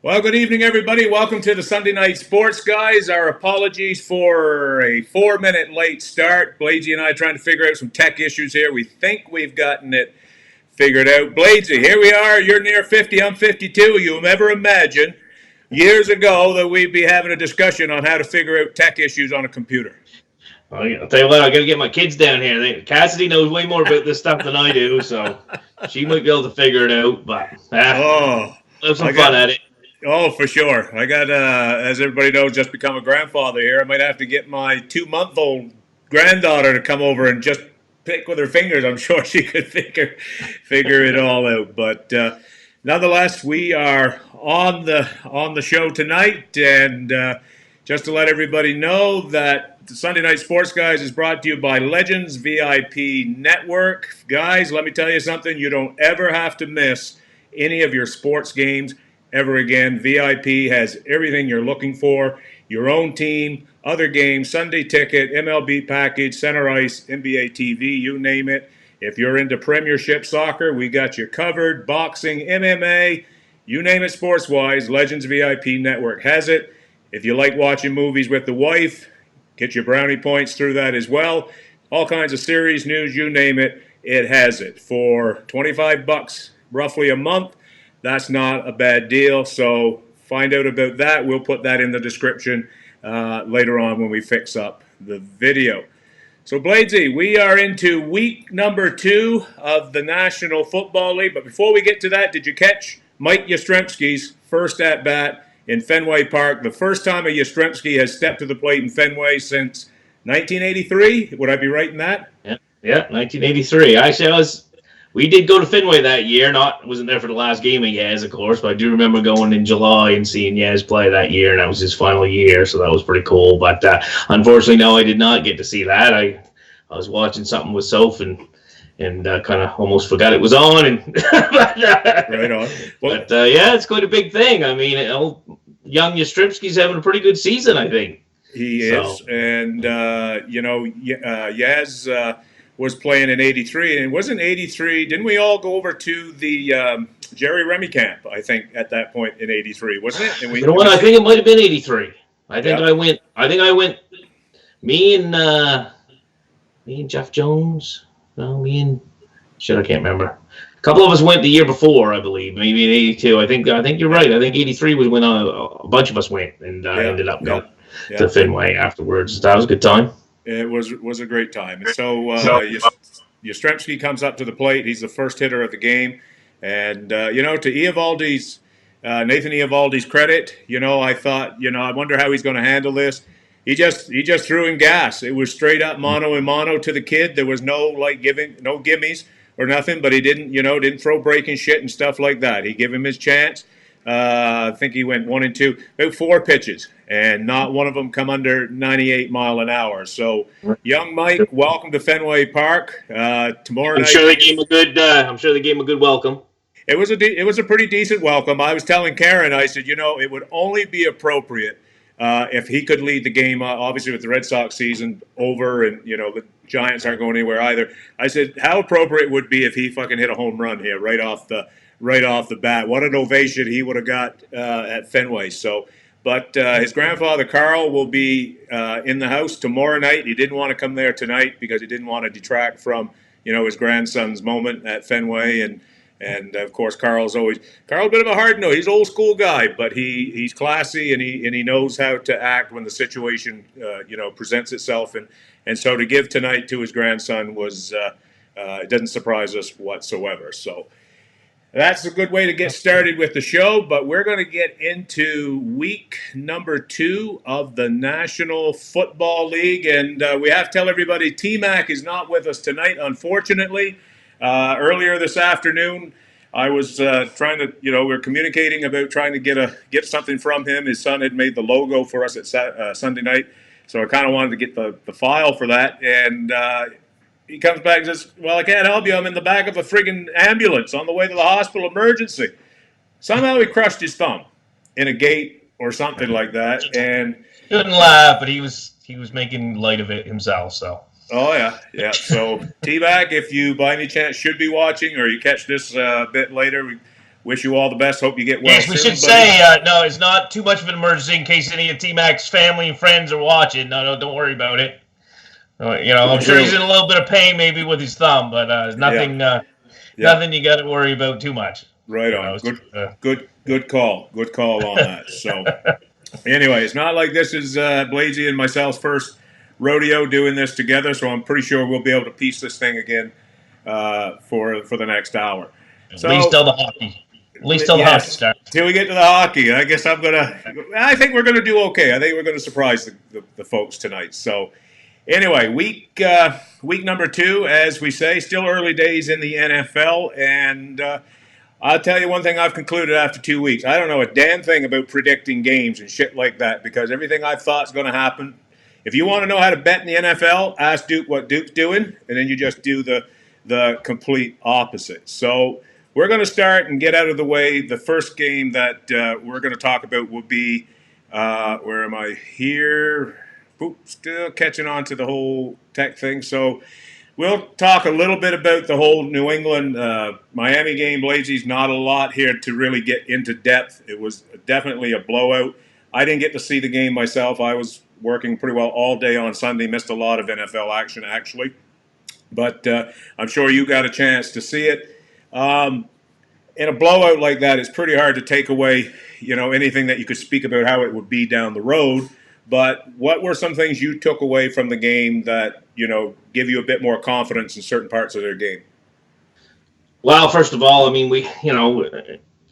Well, good evening, everybody. Welcome to the Sunday Night Sports Guys. Our apologies for a 4-minute late start. Bladesy and I trying to figure out some tech issues here. We think we've gotten it figured out. Bladesy, here we are. You're near 50. I'm 52. You ever imagine years ago that we'd be having a discussion on how to figure out tech issues on a computer? I'll tell you what, I got to get my kids down here. Cassidy knows way more about this stuff than I do, so she might be able to figure it out. But Oh, have some I fun got at it. Oh, for sure. I got, as everybody knows, just become a grandfather here. I might have to get my 2-month-old granddaughter to come over and just pick with her fingers. I'm sure she could figure it all out. But nonetheless, we are on the show tonight, and just to let everybody know that the Sunday Night Sports Guys is brought to you by Legends VIP Network. Guys, let me tell you something. You don't ever have to miss any of your sports games ever again. VIP has everything you're looking for. Your own team, other games, Sunday ticket, MLB package, center ice, NBA TV, you name it. If you're into Premiership soccer, we got you covered. Boxing, MMA, you name it sports-wise, Legends VIP Network has it. If you like watching movies with the wife, get your brownie points through that as well. All kinds of series, news, you name it, it has it. For $25 roughly a month, that's not a bad deal. So find out about that. We'll put that in the description later on when we fix up the video. So, Bladesy, we are into week number 2 of the National Football League. But before we get to that, did you catch Mike Yastrzemski's first at-bat in Fenway Park? The first time a Yastrzemski has stepped to the plate in Fenway since 1983. Would I be right in that? Yeah, 1983. Actually, we did go to Fenway that year. Wasn't there for the last game of Yaz, of course, but I do remember going in July and seeing Yaz play that year, and that was his final year, so that was pretty cool. But unfortunately, no, I did not get to see that. I was watching something with Soph and kind of almost forgot it was on. And right on. Well, but yeah, it's quite a big thing. I mean, young Yastrzemski's having a pretty good season, I think. He is, and Yaz was playing in '83, and it wasn't '83. Didn't we all go over to the Jerry Remy camp? I think at that point in '83, wasn't it? And you know what? I think it might have been '83. I think I went. Me and Jeff Jones. No, I can't remember. A couple of us went the year before, I believe, maybe in '82. I think you're right. I think '83 was when a bunch of us went, and ended up going to Fenway afterwards. That was a good time. It was a great time. And so Yastrzemski comes up to the plate. He's the first hitter of the game. And, to Nathan Eovaldi's credit, I thought, I wonder how he's going to handle this. He just threw in gas. It was straight up mano and mano to the kid. There was no gimmies or nothing, but he didn't throw breaking shit and stuff like that. He gave him his chance. I think he went 1 and 2, about 4 pitches, and not one of them come under 98 mile an hour. So, young Mike, welcome to Fenway Park. Tomorrow night, I'm sure they gave him a good welcome. It was a pretty decent welcome. I was telling Karen, I said, it would only be appropriate if he could lead the game. Obviously, with the Red Sox season over, and the Giants aren't going anywhere either. I said, how appropriate would be if he fucking hit a home run here right off the bat. What an ovation he would have got at Fenway. So, but his grandfather Carl will be in the house tomorrow night. He didn't want to come there tonight because he didn't want to detract from his grandson's moment at Fenway. And of course Carl's a bit of a hard nose. He's an old school guy, but he's classy and he knows how to act when the situation presents itself. And so to give tonight to his grandson was it doesn't surprise us whatsoever. So. That's a good way to get started with the show, but we're going to get into week number 2 of the National Football League, and we have to tell everybody T-Mac is not with us tonight, unfortunately. Earlier this afternoon, I was trying to, we were communicating about trying to get something from him. His son had made the logo for us at Sunday night, so I kind of wanted to get the file for that, and he comes back and says, well, I can't help you. I'm in the back of a friggin' ambulance on the way to the hospital emergency. Somehow he crushed his thumb in a gate or something like that. And shouldn't laugh, but he was making light of it himself. So. Oh, yeah. So, T-Mac, if you by any chance should be watching or you catch this a bit later, wish you all the best. Hope you get well. Yes, we soon, should buddy. say, no, it's not too much of an emergency in case any of T-Mac's family and friends are watching. No, don't worry about it. I'm sure he's in a little bit of pain maybe with his thumb, but nothing nothing you got to worry about too much. Right on. Good call. Good call on that. So, anyway, it's not like this is Blasey and myself's first rodeo doing this together, so I'm pretty sure we'll be able to piece this thing again for the next hour. At least till the hockey. At least till the hockey starts. Till we get to the hockey. I guess I think we're gonna do okay. I think we're gonna surprise the folks tonight. So anyway, week number 2, as we say, still early days in the NFL, and I'll tell you one thing I've concluded after 2 weeks. I don't know a damn thing about predicting games and shit like that, because everything I thought is gonna happen. If you want to know how to bet in the NFL, ask Duke what Duke's doing, and then you just do the complete opposite. So we're going to start and get out of the way. The first game that we're going to talk about will be, where am I here? Oop, still catching on to the whole tech thing. So we'll talk a little bit about the whole New England Miami game. Blasey's not a lot here to really get into depth. It was definitely a blowout. I didn't get to see the game myself. I was working pretty well all day on Sunday, missed a lot of NFL action actually. But I'm sure you got a chance to see it. In a blowout like that, it's pretty hard to take away, anything that you could speak about how it would be down the road. But what were some things you took away from the game that, give you a bit more confidence in certain parts of their game? Well, first of all, I mean, we,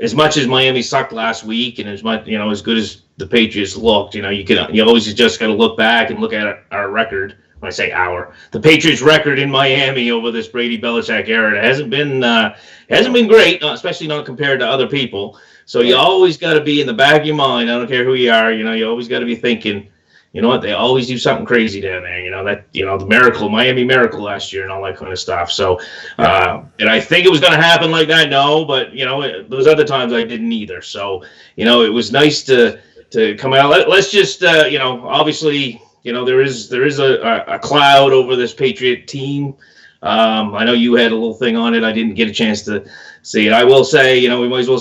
as much as Miami sucked last week, and as much, as good as the Patriots looked, you always just got to look back and look at our record. When I say the Patriots' record in Miami over this Brady Belichick era, it hasn't been great, especially not compared to other people. So you always got to be in the back of your mind. I don't care who you are. You always got to be thinking, you know what? They always do something crazy down there. The Miami Miracle last year and all that kind of stuff. So, and I think it was going to happen like that. No, but those other times I didn't either. So, it was nice to come out. Let's just, obviously. There is a cloud over this Patriot team. I know you had a little thing on it. I didn't get a chance to see it. I will say, we might as well,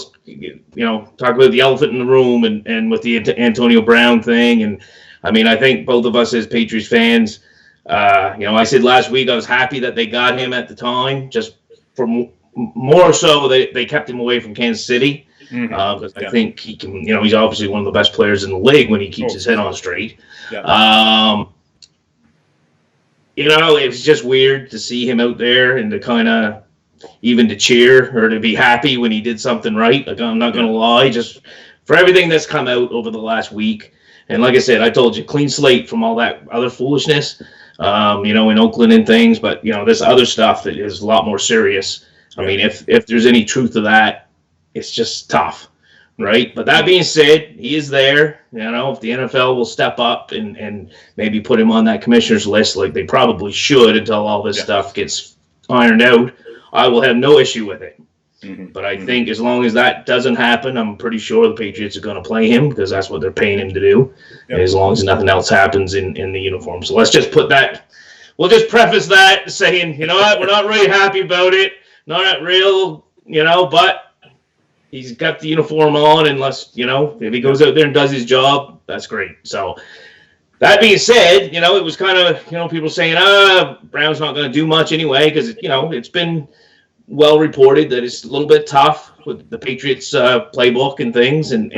talk about the elephant in the room and with the Antonio Brown thing. And I mean, I think both of us as Patriots fans, I said last week I was happy that they got him at the time, just for more so they kept him away from Kansas City. Because I think he can, he's obviously one of the best players in the league when he keeps his head on straight. Yeah. It was just weird to see him out there and to kind of even to cheer or to be happy when he did something right. Like, I'm not going to lie, just for everything that's come out over the last week. And like I said, I told you, clean slate from all that other foolishness, in Oakland and things. But, this other stuff that is a lot more serious. I mean, if there's any truth to that, it's just tough, right? But that being said, he is there. If the NFL will step up and maybe put him on that commissioner's list like they probably should until all this stuff gets ironed out, I will have no issue with it. But I think as long as that doesn't happen, I'm pretty sure the Patriots are going to play him because that's what they're paying him to do, as long as nothing else happens in the uniform. So let's just put that – we'll just preface that saying, we're not really happy about it, not real, but – he's got the uniform on, unless, if he goes out there and does his job, that's great. So, that being said, it was kind of, people saying, Brown's not going to do much anyway, because, it's been well reported that it's a little bit tough with the Patriots playbook and things, and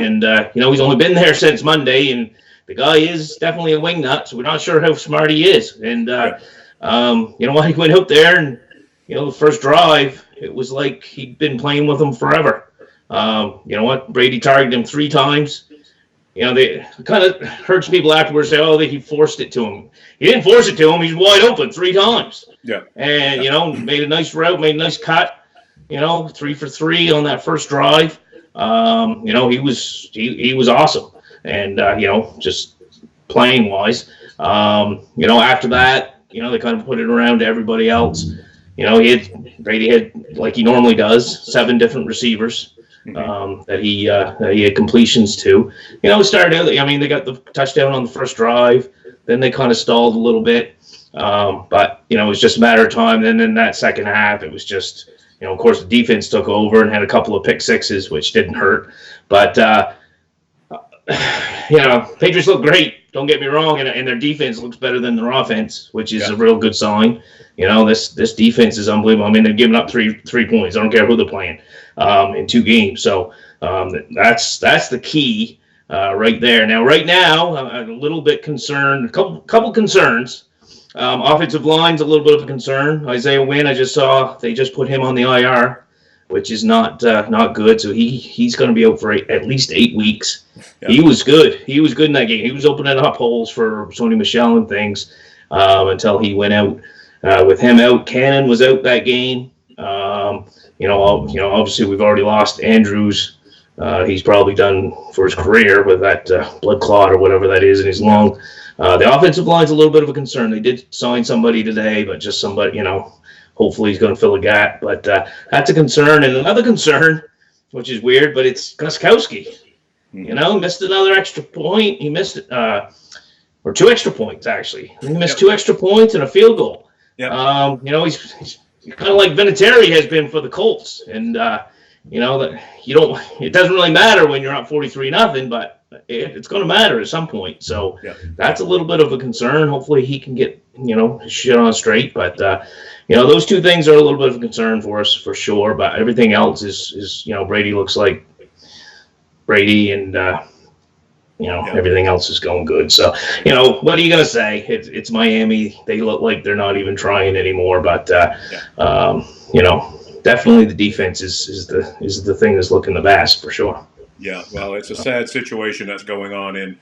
he's only been there since Monday, and the guy is definitely a wingnut, so we're not sure how smart he is. And, he went out there, and, the first drive, it was like he'd been playing with them forever. Brady targeted him 3 times. They kind of hurts people afterwards say, that he forced it to him. He didn't force it to him. He's wide open 3 times. Yeah. And, made a nice route, made a nice cut, 3 for 3 on that first drive. He was awesome. And, just playing wise, after that, they kind of put it around to everybody else. Brady had, like he normally does, 7 different receivers. That he had completions to. It started out, they got the touchdown on the first drive, then they kind of stalled a little bit, but, it was just a matter of time. Then in that second half, it was just, of course, the defense took over and had a couple of pick sixes, which didn't hurt. But Patriots look great. Don't get me wrong, and their defense looks better than their offense, which is a real good sign. This defense is unbelievable. I mean, they're giving up three points. I don't care who they're playing in 2 games. So that's the key right there. Now, I'm a little bit concerned. A couple concerns. Offensive line's a little bit of a concern. Isaiah Wynn, I just saw they just put him on the IR, which is not good. So he's going to be out for at least 8 weeks. Yeah. He was good. He was good in that game. He was opening up holes for Sony Michel and things until he went out. With him out, Cannon was out that game. Obviously we've already lost Andrews. He's probably done for his career with that blood clot or whatever that is in his lung. The offensive line's a little bit of a concern. They did sign somebody today, but just somebody, hopefully he's going to fill a gap. But that's a concern. And another concern, which is weird, but it's Gostkowski. Missed another extra point. He missed or 2 extra points, actually. He missed 2 extra points and a field goal. Yeah. He's kind of like Vinatieri has been for the Colts. And, that it doesn't really matter when you're up 43-0, but it's going to matter at some point. So that's a little bit of a concern. Hopefully he can get, his shit on straight. But, those 2 things are a little bit of a concern for us for sure. But everything else is Brady looks like Brady and, everything else is going good. So, what are you going to say? It's Miami. They look like they're not even trying anymore. But, definitely the defense is the thing that's looking the best for sure. Yeah, well, it's a sad situation that's going on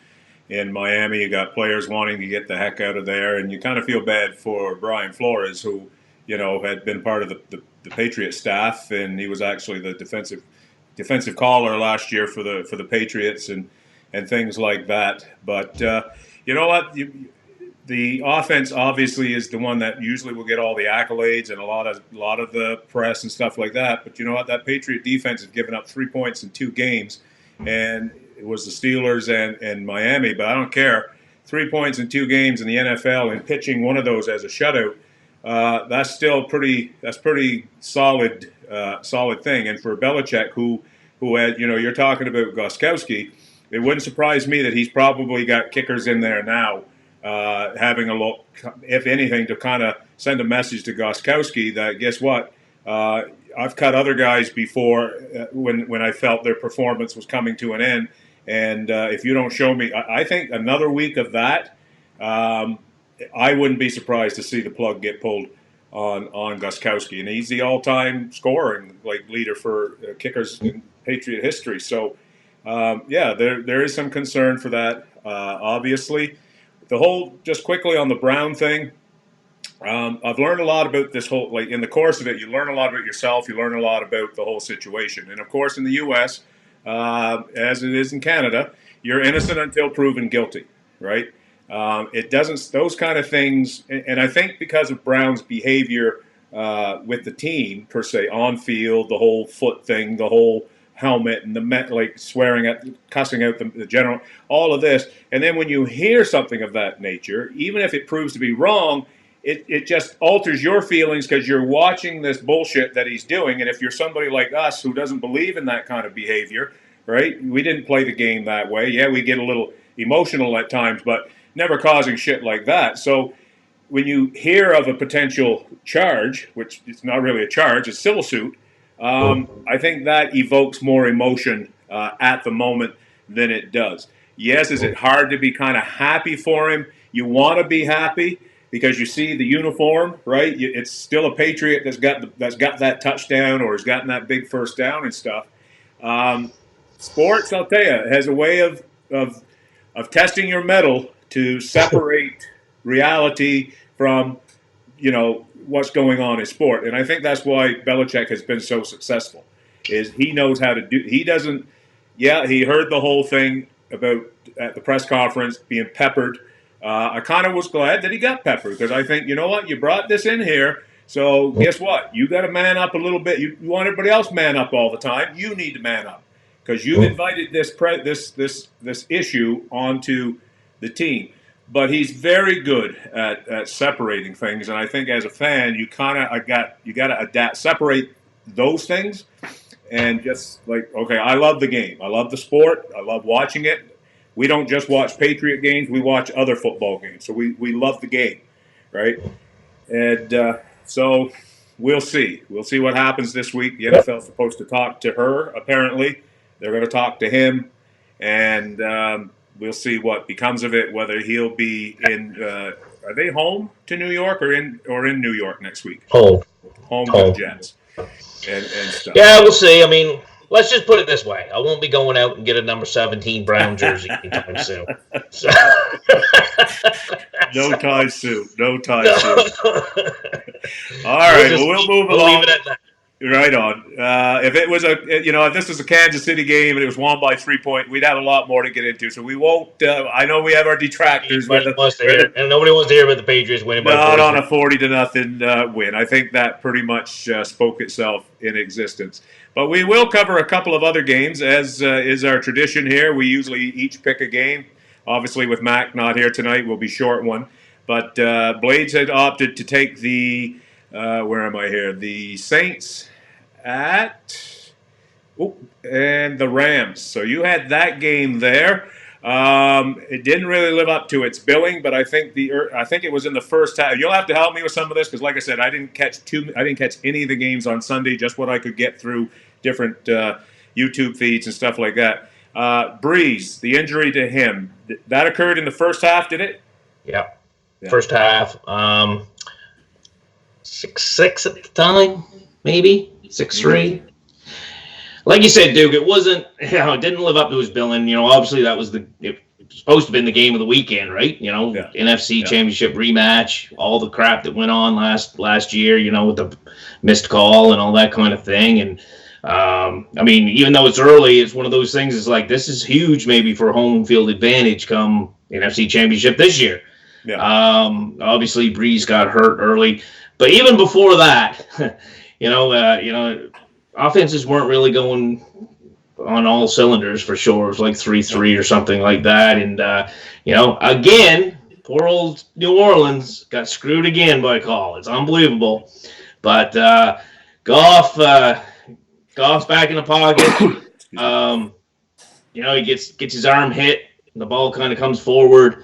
in Miami. You got players wanting to get the heck out of there, and you kind of feel bad for Brian Flores, who had been part of the Patriot staff, and he was actually the defensive caller last year for the Patriots and things like that. But you know what? The offense obviously is the one that usually will get all the accolades and a lot of the press and stuff like that. But you know what? That Patriot defense has given up 3 points in 2 games, and it was the Steelers and Miami. But I don't care. 3 points in 2 games in the NFL and pitching one of those as a shutout. That's still pretty solid thing. And for Belichick, who had you're talking about Gostkowski, it wouldn't surprise me that he's probably got kickers in there now. Having a look, if anything, to kind of send a message to Gostkowski that guess what, I've cut other guys before when I felt their performance was coming to an end, and if you don't show me, I think another week of that, I wouldn't be surprised to see the plug get pulled on Gostkowski, and he's the all-time scoring leader for kickers in Patriot history. So there is some concern for that, obviously. Just quickly on the Brown thing, I've learned a lot about this whole, in the course of it, you learn a lot about yourself, you learn a lot about the whole situation. And of course in the U.S., as it is in Canada, you're innocent until proven guilty, right? It doesn't, those kind of things, and I think because of Brown's behavior with the team, per se, on field, the whole foot thing, the whole helmet and the swearing at, cussing out the general, all of this. And then when you hear something of that nature, even if it proves to be wrong, it just alters your feelings because you're watching this bullshit that he's doing. And if you're somebody like us who doesn't believe in that kind of behavior, right? We didn't play the game that way. Yeah, we get a little emotional at times, but never causing shit like that. So when you hear of a potential charge, which it's not really a charge, it's a civil suit, I think that evokes more emotion at the moment than it does. Yes, is it hard to be kind of happy for him? You want to be happy because you see the uniform, right? It's still a Patriot that's got that touchdown or has gotten that big first down and stuff. Sports, I'll tell you, has a way of testing your mettle to separate reality from what's going on in sport. And I think that's why Belichick has been so successful, is he knows how to do. He doesn't, he heard the whole thing about at the press conference being peppered. I kind of was glad that he got peppered because I think, you know what, you brought this in here, so guess what? You got to man up a little bit. You want everybody else man up all the time. You need to man up because you've invited this issue onto the team. But he's very good at separating things, and I think as a fan, you got to adapt, separate those things. And just like, okay, I love the game. I love the sport. I love watching it. We don't just watch Patriot games. We watch other football games. So we love the game, right? And so we'll see. We'll see what happens this week. The NFL's supposed to talk to her, apparently. They're going to talk to him. And we'll see what becomes of it, whether he'll be in are they home to New York or in New York next week? Home to the Jets. And stuff. Yeah, we'll see. I mean, let's just put it this way. I won't be going out and get a number 17 brown jersey anytime soon. So. No tie suit. No tie suit. All right. We'll move along. Leave it at that. Right on. If it was if this was a Kansas City game and it was won by 3 points, we'd have a lot more to get into. So we won't. I know we have our detractors, and nobody wants to hear about the Patriots winning by 40. Not on a 40-0 win. I think that pretty much spoke itself in existence. But we will cover a couple of other games, as is our tradition here. We usually each pick a game. Obviously, with Mac not here tonight, we'll be short one. But Blades had opted to take the. Where am I here? The Saints and the Rams. So you had that game there. It didn't really live up to its billing, but I think it was in the first half. You'll have to help me with some of this because, like I said, I didn't catch any of the games on Sunday. Just what I could get through different YouTube feeds and stuff like that. Breeze, the injury to him, that occurred in the first half, did it? Yeah. First half. 6-6 at the time, maybe 6-3. Like you said, Duke, it wasn't. It didn't live up to his billing. Obviously that was it was supposed to have been the game of the weekend, right? NFC Championship rematch, all the crap that went on last year. With the missed call and all that kind of thing. And I mean, even though it's early, it's one of those things. It's like this is huge, maybe for home field advantage come NFC Championship this year. Yeah. Obviously, Breeze got hurt early. But even before that, offenses weren't really going on all cylinders for sure. It was like 3-3 or something like that. And, again, poor old New Orleans got screwed again by a call. It's unbelievable. But Goff's back in the pocket. He gets his arm hit, and the ball kind of comes forward.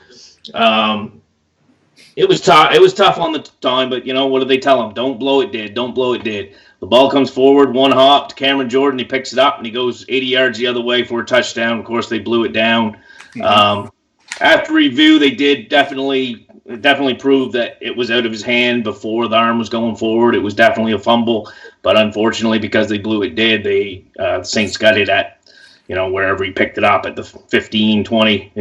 It was tough. It was tough on the time, but what did they tell him? Don't blow it, did. Don't blow it, did. The ball comes forward, one hop to Cameron Jordan. He picks it up and he goes 80 yards the other way for a touchdown. Of course, they blew it down. Mm-hmm. After review, they did definitely prove that it was out of his hand before the arm was going forward. It was definitely a fumble, but unfortunately, because they blew it, the Saints got it at wherever he picked it up at the 15, 20,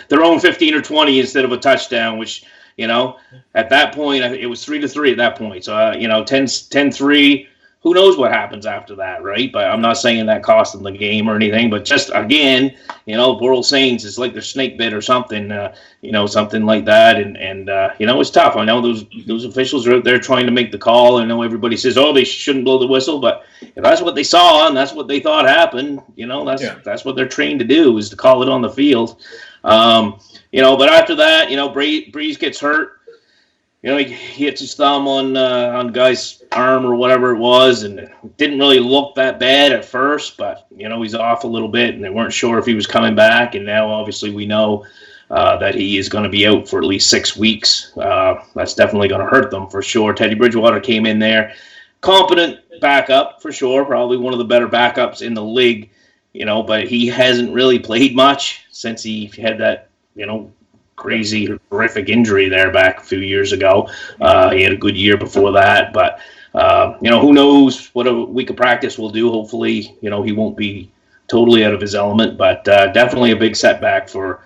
their own 15 or 20 instead of a touchdown, which. At that point, it was 3-3 at that point. So, 10-3, who knows what happens after that, right? But I'm not saying that cost them the game or anything. But just, again, poor old Saints, it's like they're snake bit or something, something like that. And it's tough. I know those officials are out there trying to make the call. I know everybody says, they shouldn't blow the whistle. But if that's what they saw and that's what they thought happened, that's what they're trained to do is to call it on the field. But after that, Breeze gets hurt. He hits his thumb on the guy's arm or whatever it was, and it didn't really look that bad at first, but, he's off a little bit, and they weren't sure if he was coming back, and now obviously we know that he is going to be out for at least 6 weeks. That's definitely going to hurt them for sure. Teddy Bridgewater came in there. Competent backup for sure, probably one of the better backups in the league, but he hasn't really played much since he had that, crazy, horrific injury there back a few years ago. He had a good year before that, but, who knows what a week of practice will do. Hopefully, he won't be totally out of his element, but definitely a big setback for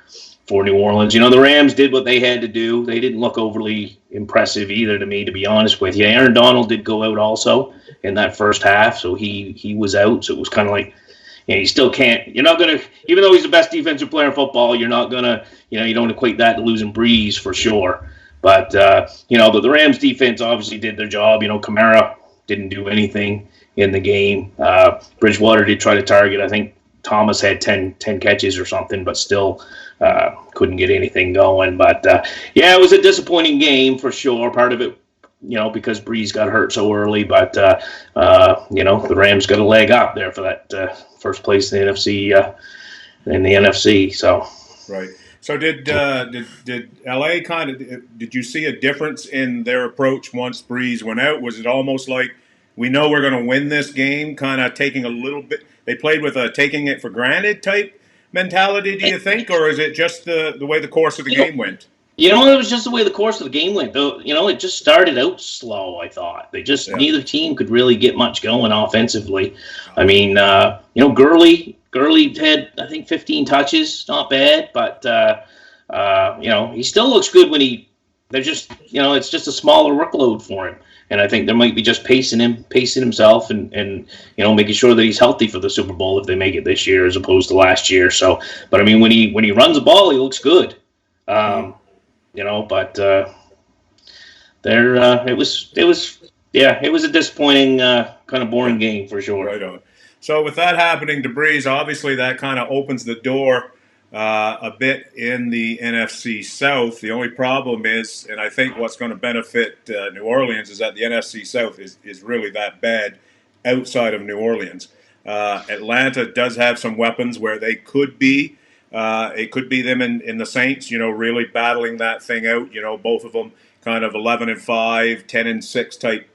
New Orleans. The Rams did what they had to do. They didn't look overly impressive either to me, to be honest with you. Aaron Donald did go out also in that first half, so he was out, so it was kind of like, you still can't. You're not going to, even though he's the best defensive player in football, you're not going to, you don't equate that to losing Breeze for sure. But, but the Rams defense obviously did their job. Kamara didn't do anything in the game. Bridgewater did try to target. I think Thomas had 10 catches or something, but still couldn't get anything going. But, it was a disappointing game for sure. Part of it because Breeze got hurt so early. But the Rams got a leg up there for that first place in the NFC. So right. So did LA did you see a difference in their approach once Breeze went out? Was it almost like, we know we're going to win this game, kind of taking a little bit? They played with a taking it for granted type mentality, do you think, or is it just the way the course of the game went? It was just the way the course of the game went. Though, it just started out slow, I thought. Neither team could really get much going offensively. I mean, Gurley had, I think, 15 touches, not bad, but he still looks good when they're just, it's just a smaller workload for him. And I think there might be just pacing himself and making sure that he's healthy for the Super Bowl if they make it this year as opposed to last year. So, but I mean, when he runs the ball, he looks good. But it was a disappointing, kind of boring game for sure. Right on. So with that happening to Breeze, obviously that kind of opens the door a bit in the NFC South. The only problem is, and I think what's going to benefit New Orleans, is that the NFC South is really that bad outside of New Orleans. Atlanta does have some weapons where they could be. It could be them in the Saints, really battling that thing out. Both of them kind of 11-5, 10-6 type,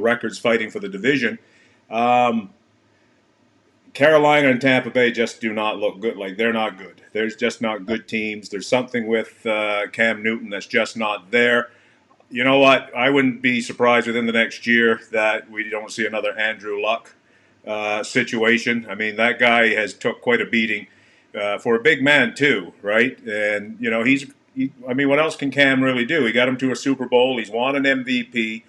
records fighting for the division. Carolina and Tampa Bay just do not look good. Like, they're not good. There's just not good teams. There's something with Cam Newton that's just not there. You know what? I wouldn't be surprised within the next year that we don't see another Andrew Luck situation. I mean, that guy has took quite a beating for a big man too, right? And what else can Cam really do? He got him to a Super Bowl. He's won an MVP.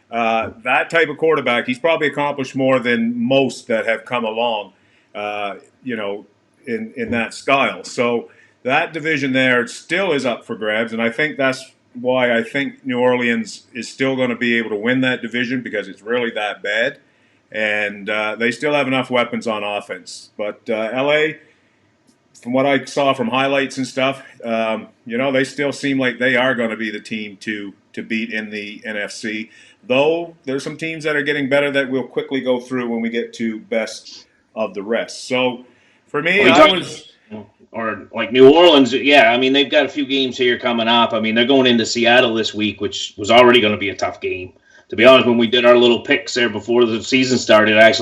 That type of quarterback, he's probably accomplished more than most that have come along, in that style. So that division there still is up for grabs, and I think that's why I think New Orleans is still going to be able to win that division, because it's really that bad, and they still have enough weapons on offense. But LA, from what I saw from highlights and stuff, they still seem like they are going to be the team to beat in the NFC. Though there's some teams that are getting better that we'll quickly go through when we get to best of the rest. So for me, or like New Orleans, yeah. I mean, they've got a few games here coming up. I mean, they're going into Seattle this week, which was already going to be a tough game. To be honest, when we did our little picks there before the season started, I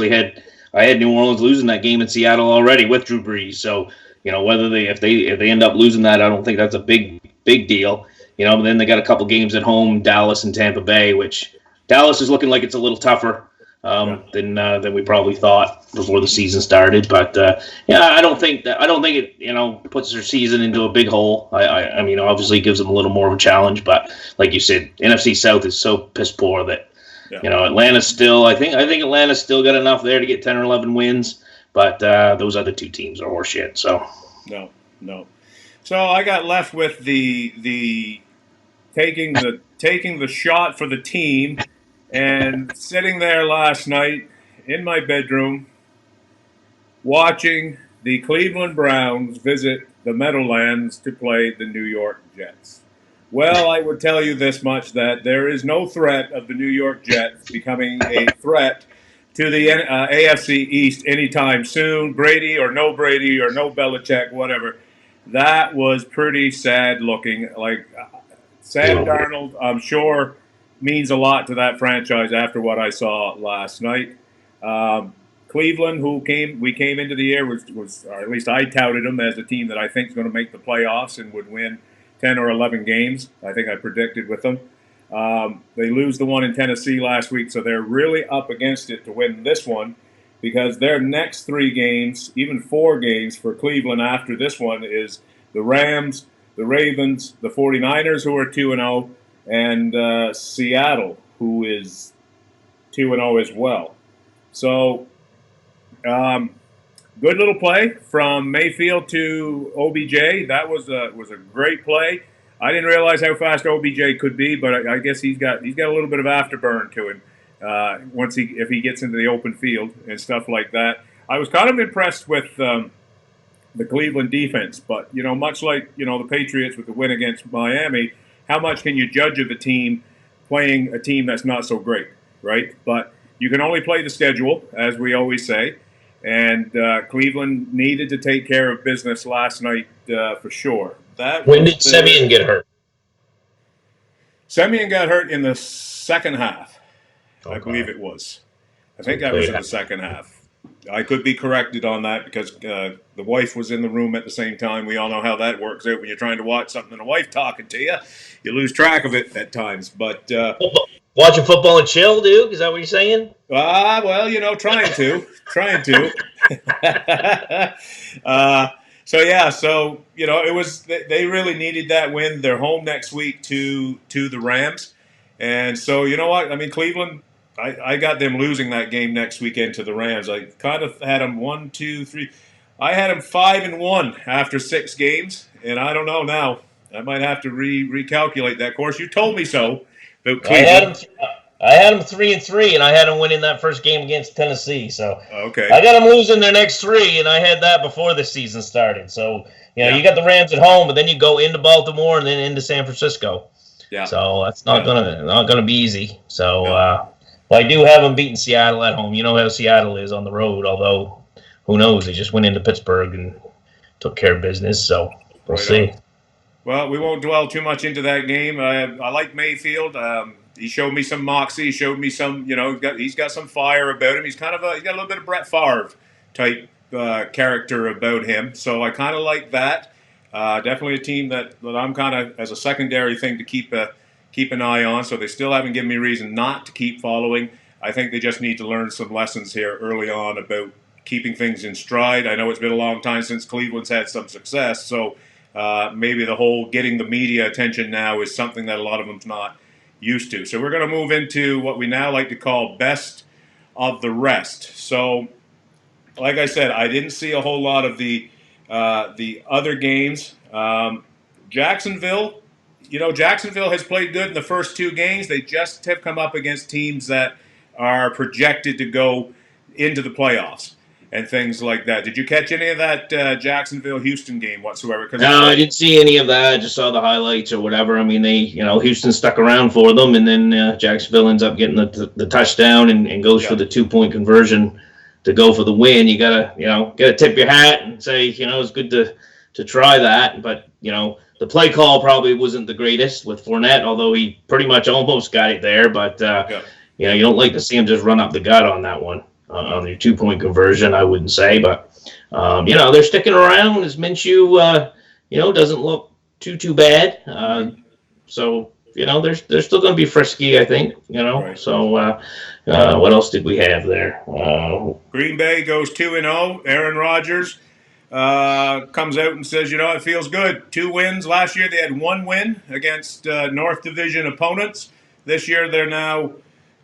had New Orleans losing that game in Seattle already with Drew Brees. So whether if they end up losing that, I don't think that's a big deal. But then they got a couple games at home, Dallas and Tampa Bay, which Dallas is looking like it's a little tougher than we probably thought before the season started. But I don't think it puts their season into a big hole. I mean, obviously it gives them a little more of a challenge, but like you said, NFC South is so piss poor that Atlanta's still. I think Atlanta's still got enough there to get 10 or 11 wins, but those other two teams are horseshit. So no. So I got left with the taking the shot for the team, and sitting there last night in my bedroom watching the Cleveland Browns visit the Meadowlands to play the New York Jets. Well, I would tell you this much, that there is no threat of the New York Jets becoming a threat to the AFC East anytime soon. Brady or no Belichick, whatever. That was pretty sad looking. Like, Sam Darnold, I'm sure, means a lot to that franchise after what I saw last night. Cleveland, we came into the year, was or at least I touted them as a team that I think is going to make the playoffs and would win 10 or 11 games. I think I predicted with them. They lose the one in Tennessee last week, so they're really up against it to win this one, because their next 3 games, even 4 games for Cleveland after this one, is the Rams, the Ravens, the 49ers, who are 2-0, and Seattle, who is 2-0 as well. So, good little play from Mayfield to OBJ. That was a great play. I didn't realize how fast OBJ could be, but I guess he's got a little bit of afterburn to him if he gets into the open field and stuff like that. I was kind of impressed with the Cleveland defense, but much like the Patriots with the win against Miami, how much can you judge of the team playing a team that's not so great, right? But you can only play the schedule, as we always say. And Cleveland needed to take care of business last night for sure. When did Semien get hurt? Semien got hurt in the second half, Okay. I believe it was. I think that was in the second half. I could be corrected on that because the wife was in the room at the same time. We all know how that works out when you're trying to watch something and a wife talking to you. You lose track of it at times. But watching football and chill, dude? Is that what you're saying? Well, trying to. It was. They really needed that win. They're home next week to the Rams, and so you know what? I mean, Cleveland. I got them losing that game next weekend to the Rams. I kind of had them 1, 2, 3. I had them 5-1 after 6 games, and I don't know now. I might have to recalculate that course. You told me so. About Cleveland. I had them 3-3, and I had them winning that first game against Tennessee. So okay, I got them losing their next 3, and I had that before the season started. So you got the Rams at home, but then you go into Baltimore and then into San Francisco. Yeah. So that's not gonna be easy. So. Yeah. Well, I do have them beating Seattle at home. You know how Seattle is on the road, although who knows? They just went into Pittsburgh and took care of business, so we'll see. Well, we won't dwell too much into that game. I like Mayfield. He showed me some moxie. He showed me some, he's got some fire about him. He's got a little bit of Brett Favre type character about him. So I kind of like that. Definitely a team that I'm kind of, as a secondary thing, to keep an eye on. So they still haven't given me reason not to keep following. I think they just need to learn some lessons here early on about keeping things in stride. I know it's been a long time since Cleveland's had some success, so maybe the whole getting the media attention now is something that a lot of them's not used to. So we're going to move into what we now like to call best of the rest. So, like I said, I didn't see a whole lot of the other games. Jacksonville has played good in the first 2 games. They just have come up against teams that are projected to go into the playoffs and things like that. Did you catch any of that Jacksonville-Houston game whatsoever? No, I didn't see any of that. I just saw the highlights or whatever. I mean, Houston stuck around for them, and then Jacksonville ends up getting the touchdown and goes for the 2-point conversion to go for the win. You gotta tip your hat and say, it's good to try that, but the play call probably wasn't the greatest with Fournette, although he pretty much almost got it there. But you don't like to see him just run up the gut on that one on your 2-point conversion. I wouldn't say, but they're sticking around as Minshew. Doesn't look too bad. So they're still going to be frisky, I think. Right. So what else did we have there? Green Bay goes 2-0. Aaron Rodgers comes out and says, it feels good. 2 wins. Last year they had 1 win against North Division opponents. This year they're now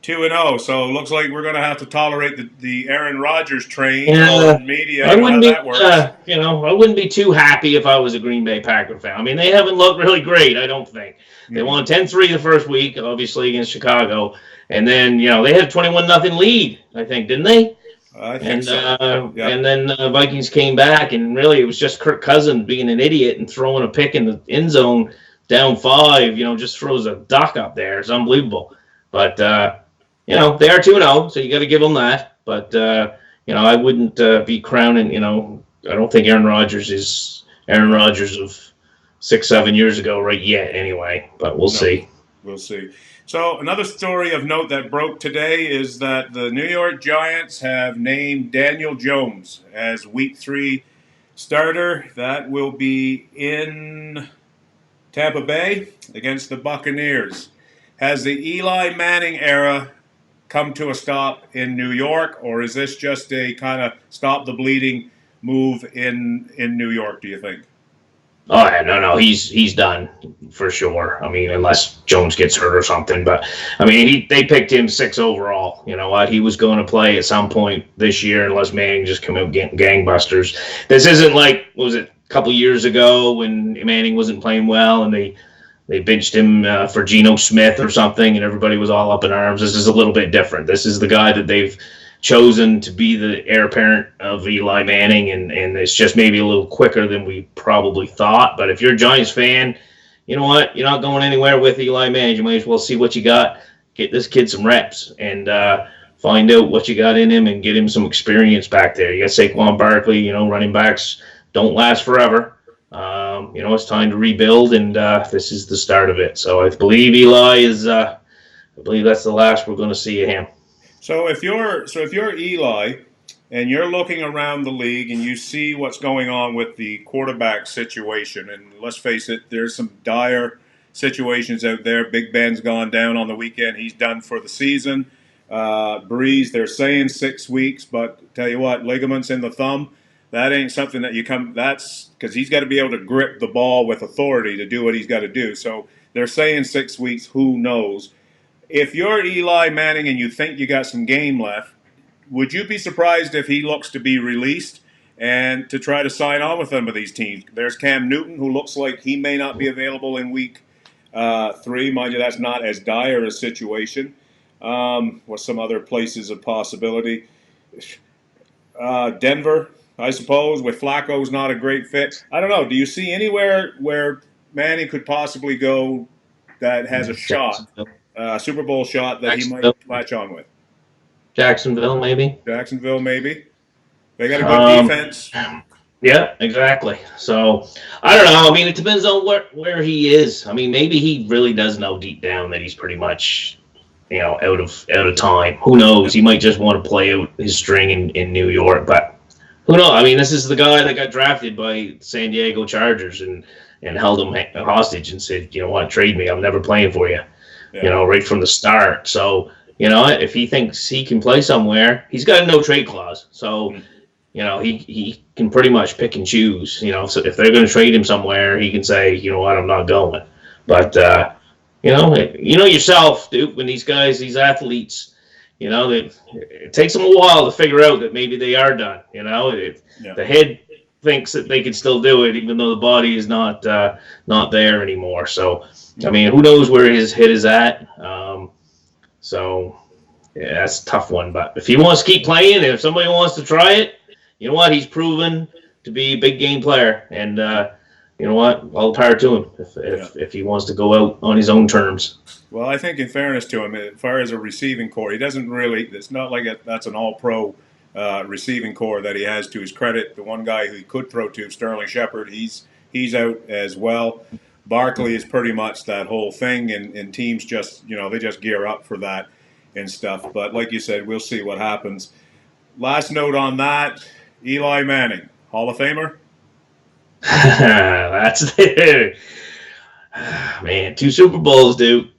2-0. So it looks like we're going to have to tolerate the Aaron Rodgers train on media. I wouldn't be too happy if I was a Green Bay Packer fan. I mean, they haven't looked really great, I don't think. They won 10-3 the first week, obviously, against Chicago. And then, they had a 21-0 lead, I think, didn't they? I think so. And then Vikings came back, and really it was just Kirk Cousins being an idiot and throwing a pick in the end zone down 5, just throws a duck up there. It's unbelievable. But, they are 2-0, so you got to give them that. But, I wouldn't be crowning, I don't think Aaron Rodgers is Aaron Rodgers of 6-7 years ago right yet anyway, but we'll see. We'll see. So another story of note that broke today is that the New York Giants have named Daniel Jones as Week 3 starter. That will be in Tampa Bay against the Buccaneers. Has the Eli Manning era come to a stop in New York, or is this just a kind of stop the bleeding move in New York, do you think? Oh, no, he's done for sure. I mean, unless Jones gets hurt or something. But, I mean, they picked him 6 overall. You know what? He was going to play at some point this year unless Manning just come out gangbusters. This isn't like, what was it, a couple years ago when Manning wasn't playing well and they benched him for Geno Smith or something and everybody was all up in arms. This is a little bit different. This is the guy that they've chosen to be the heir apparent of Eli Manning, and it's just maybe a little quicker than we probably thought. But if you're a Giants fan, you know what? You're not going anywhere with Eli Manning. You might as well see what you got. Get this kid some reps and find out what you got in him and get him some experience back there. You got Saquon Barkley. Running backs don't last forever. It's time to rebuild, and this is the start of it. So I believe Eli is. I believe that's the last we're going to see of him. So if you're Eli, and you're looking around the league and you see what's going on with the quarterback situation, and let's face it, there's some dire situations out there. Big Ben's gone down on the weekend; he's done for the season. Breeze, they're saying 6 weeks, but tell you what, ligaments in the thumb. That ain't something that you come. That's because he's got to be able to grip the ball with authority to do what he's got to do. So they're saying 6 weeks. Who knows? If you're Eli Manning and you think you got some game left, would you be surprised if he looks to be released and to try to sign on with some of these teams? There's Cam Newton, who looks like he may not be available in week 3. Mind you, that's not as dire a situation. With some other places of possibility. Denver, I suppose, with Flacco's not a great fit. I don't know. Do you see anywhere where Manning could possibly go that has a shot, Super Bowl shot that he might latch on with? Jacksonville, maybe. Jacksonville, maybe. They got a good defense. Yeah, exactly. So I don't know. I mean, it depends on where he is. I mean, maybe he really does know deep down that he's pretty much, out of time. Who knows? He might just want to play out his string in New York, but who knows? I mean, this is the guy that got drafted by San Diego Chargers and held him hostage and said, you know what, trade me. I'm never playing for you. Yeah. Right from the start. So, if he thinks he can play somewhere, he's got a no trade clause. So, he can pretty much pick and choose. So if they're going to trade him somewhere, he can say, you know what, I'm not going. But yourself, Duke, when these athletes, it takes them a while to figure out that maybe they are done. The head thinks that they can still do it, even though the body is not there anymore. So, I mean, who knows where his head is at? So, yeah, that's a tough one. But if he wants to keep playing, and if somebody wants to try it, you know what? He's proven to be a big game player, and you know what? All the power to him if he wants to go out on his own terms. Well, I think in fairness to him, as far as a receiving core, he doesn't really. It's not like that's an all-pro receiving core that he has to his credit. The one guy who he could throw to, Sterling Shepard, he's out as well. Barkley is pretty much that whole thing, and teams just they just gear up for that and stuff. But like you said, we'll see what happens. Last note on that: Eli Manning, Hall of Famer. That's it. Man, 2 Super Bowls, dude.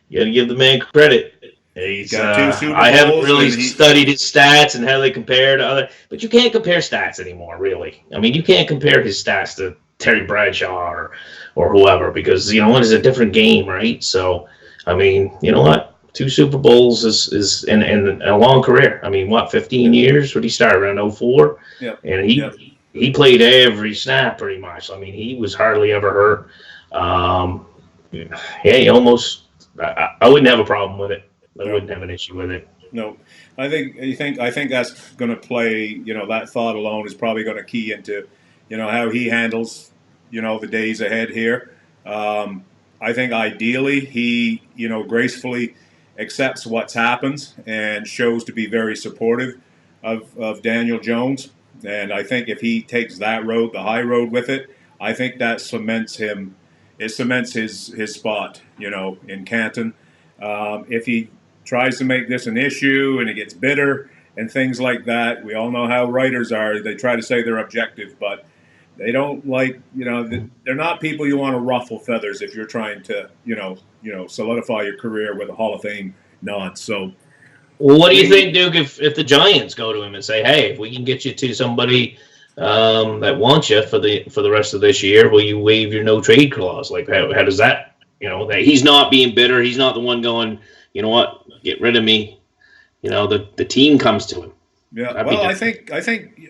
You got to give the man credit. He's got 2 Super Bowls. I haven't really studied his stats and how they compare to other, but you can't compare stats anymore, really. I mean, you can't compare his stats to Terry Bradshaw or whoever because it's a different game, right? So, I mean, you know what? 2 Super Bowls is in a long career. I mean, 15 years? What did he start around 2004? Yeah. And he played every snap pretty much. I mean, he was hardly ever hurt. He almost. I wouldn't have a problem with it. I wouldn't have an issue with it. No, I think that's going to play. That thought alone is probably going to key into, how he handles, the days ahead here. I think ideally he, gracefully accepts what's happened and shows to be very supportive of Daniel Jones. And I think if he takes that road, the high road with it, I think that cements him. It cements his spot, in Canton. If he tries to make this an issue and it gets bitter and things like that, we all know how writers are. They try to say they're objective, but they don't like, they're not people you want to ruffle feathers if you're trying to, solidify your career with a Hall of Fame nod. So, well, what do you think, Duke, if the Giants go to him and say, hey, if we can get you to somebody that wants you for the rest of this year, will you waive your no trade clause? Like, how does that, that he's not being bitter, he's not the one going, you know what, get rid of me. The team comes to him. Yeah, well, I think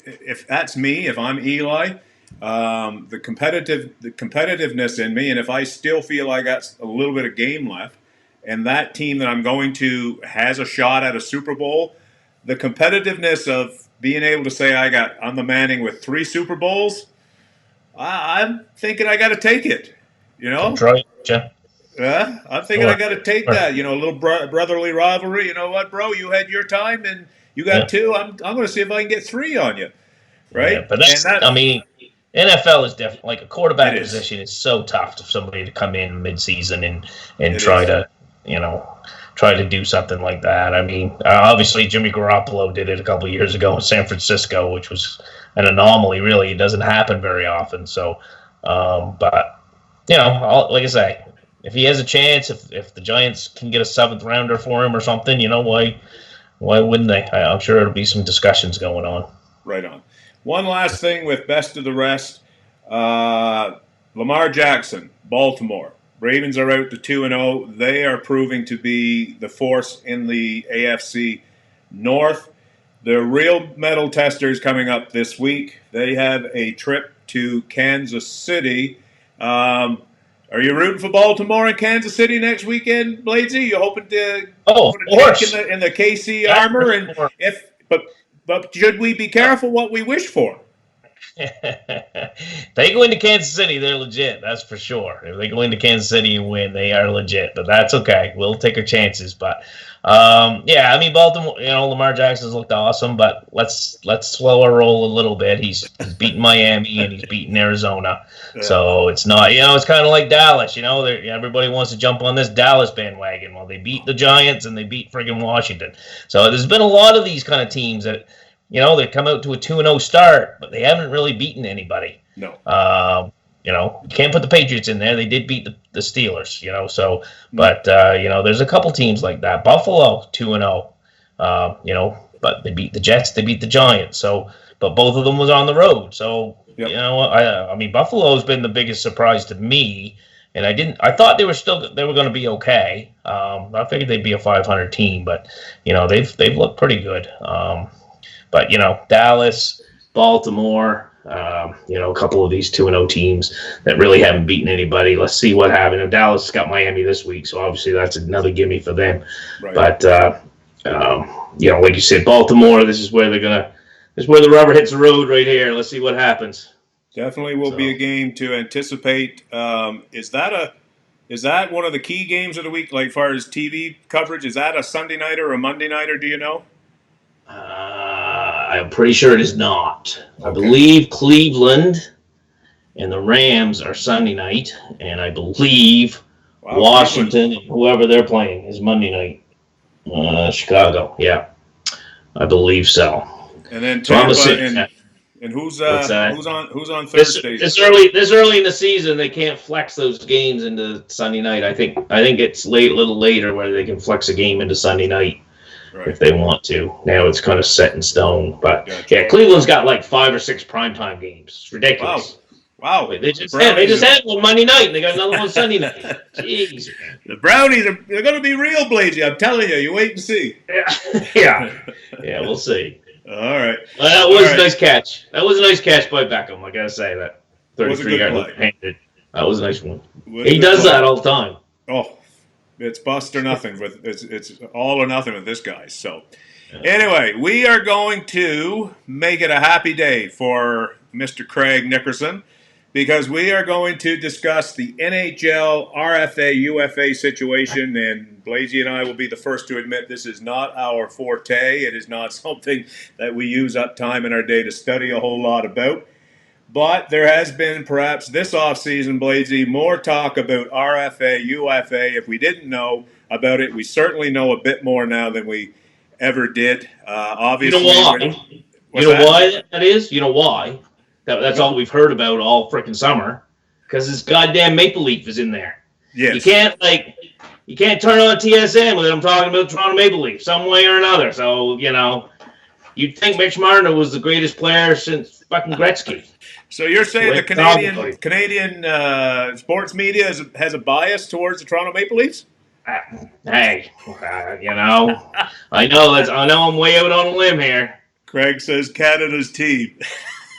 if that's me, if I'm Eli, the competitiveness in me, and if I still feel I got a little bit of game left, and that team that I'm going to has a shot at a Super Bowl, the competitiveness of being able to say I'm the Manning with 3 Super Bowls, I'm thinking I got to take it. You know? Detroit, yeah. Yeah, I'm thinking I got to take that. You know, a little brotherly rivalry. You know what, bro? You had your time, and you got two. I'm going to see if I can get three on you, right? Yeah, but I mean, NFL is definitely like a quarterback position is so tough for somebody to come in mid-season and try to do something like that. I mean, obviously Jimmy Garoppolo did it a couple of years ago in San Francisco, which was an anomaly. Really, it doesn't happen very often. So, but like I say, if he has a chance, if the Giants can get a 7th rounder for him or something, why wouldn't they? I'm sure there'll be some discussions going on. Right on. One last thing with best of the rest. Lamar Jackson, Baltimore. Ravens are out to 2-0. They are proving to be the force in the AFC North. The real metal testers coming up this week. They have a trip to Kansas City. Are you rooting for Baltimore and Kansas City next weekend, Bladesy? You hoping to put a check in the KC armor? And but should we be careful what we wish for? They go into Kansas City, they're legit. That's for sure. If they go into Kansas City and win, they are legit. But that's okay. We'll take our chances. But I mean, Baltimore. Lamar Jackson's looked awesome, but let's slow our roll a little bit. He's beaten Miami and he's beaten Arizona, so it's not. It's kind of like Dallas. Everybody wants to jump on this Dallas bandwagon. Well, they beat the Giants and they beat friggin' Washington. So there's been a lot of these kind of teams that. They come out to a 2-0 start, but they haven't really beaten anybody. No. You can't put the Patriots in there. They did beat the Steelers, so, but, there's a couple teams like that. Buffalo, 2-0, but they beat the Jets, they beat the Giants. So, but both of them was on the road. So, I mean, Buffalo's been the biggest surprise to me. And I thought they were going to be okay. I figured they'd be a 500 team, but, they've looked pretty good. But, Dallas, Baltimore, a couple of these 2-0 teams that really haven't beaten anybody. Let's see what happens. And Dallas got Miami this week, so obviously that's another gimme for them. Right. But, like you said, Baltimore, this is where the rubber hits the road right here. Let's see what happens. Definitely will be a game to anticipate. Is that one of the key games of the week, like as far as TV coverage? Is that a Sunday nighter or a Monday nighter, do you know? I'm pretty sure it is not. Okay. I believe Cleveland and the Rams are Sunday night, and I believe Washington and whoever they're playing is Monday night. Chicago, yeah, I believe so. And then Tampa and who's on Thursday? This early in the season, they can't flex those games into Sunday night. I think it's a little later where they can flex a game into Sunday night. Right. If they want to. Now it's kind of set in stone. But, Cleveland's got like 5 or 6 primetime games. It's ridiculous. Wow. They just had one Monday night, and they got another one Sunday night. Jeez. The Brownies they're going to be real, Bladesy. I'm telling you. You wait and see. Yeah, we'll see. All right. Well, that was a nice catch. That was a nice catch by Beckham. I got to say that. 33-yard handed. That was a nice one. He does that all the time. Oh. It's bust or nothing. It's all or nothing with this guy. So, anyway, we are going to make it a happy day for Mr. Craig Nickerson because we are going to discuss the NHL, RFA, UFA situation. And Bladesy and I will be the first to admit this is not our forte. It is not something that we use up time in our day to study a whole lot about. But there has been, perhaps this offseason, Bladesy, more talk about RFA, UFA. If we didn't know about it, we certainly know a bit more now than we ever did. Obviously, you know why? Why that is? You know why? That's all we've heard about all freaking summer. Because this goddamn Maple Leaf is in there. Yes. You can't turn on TSN without them talking about the Toronto Maple Leaf some way or another. So, you'd think Mitch Marner was the greatest player since fucking Gretzky. So you're saying the Canadian sports media has a bias towards the Toronto Maple Leafs? Hey, I know I'm way out on a limb here. Craig says Canada's team.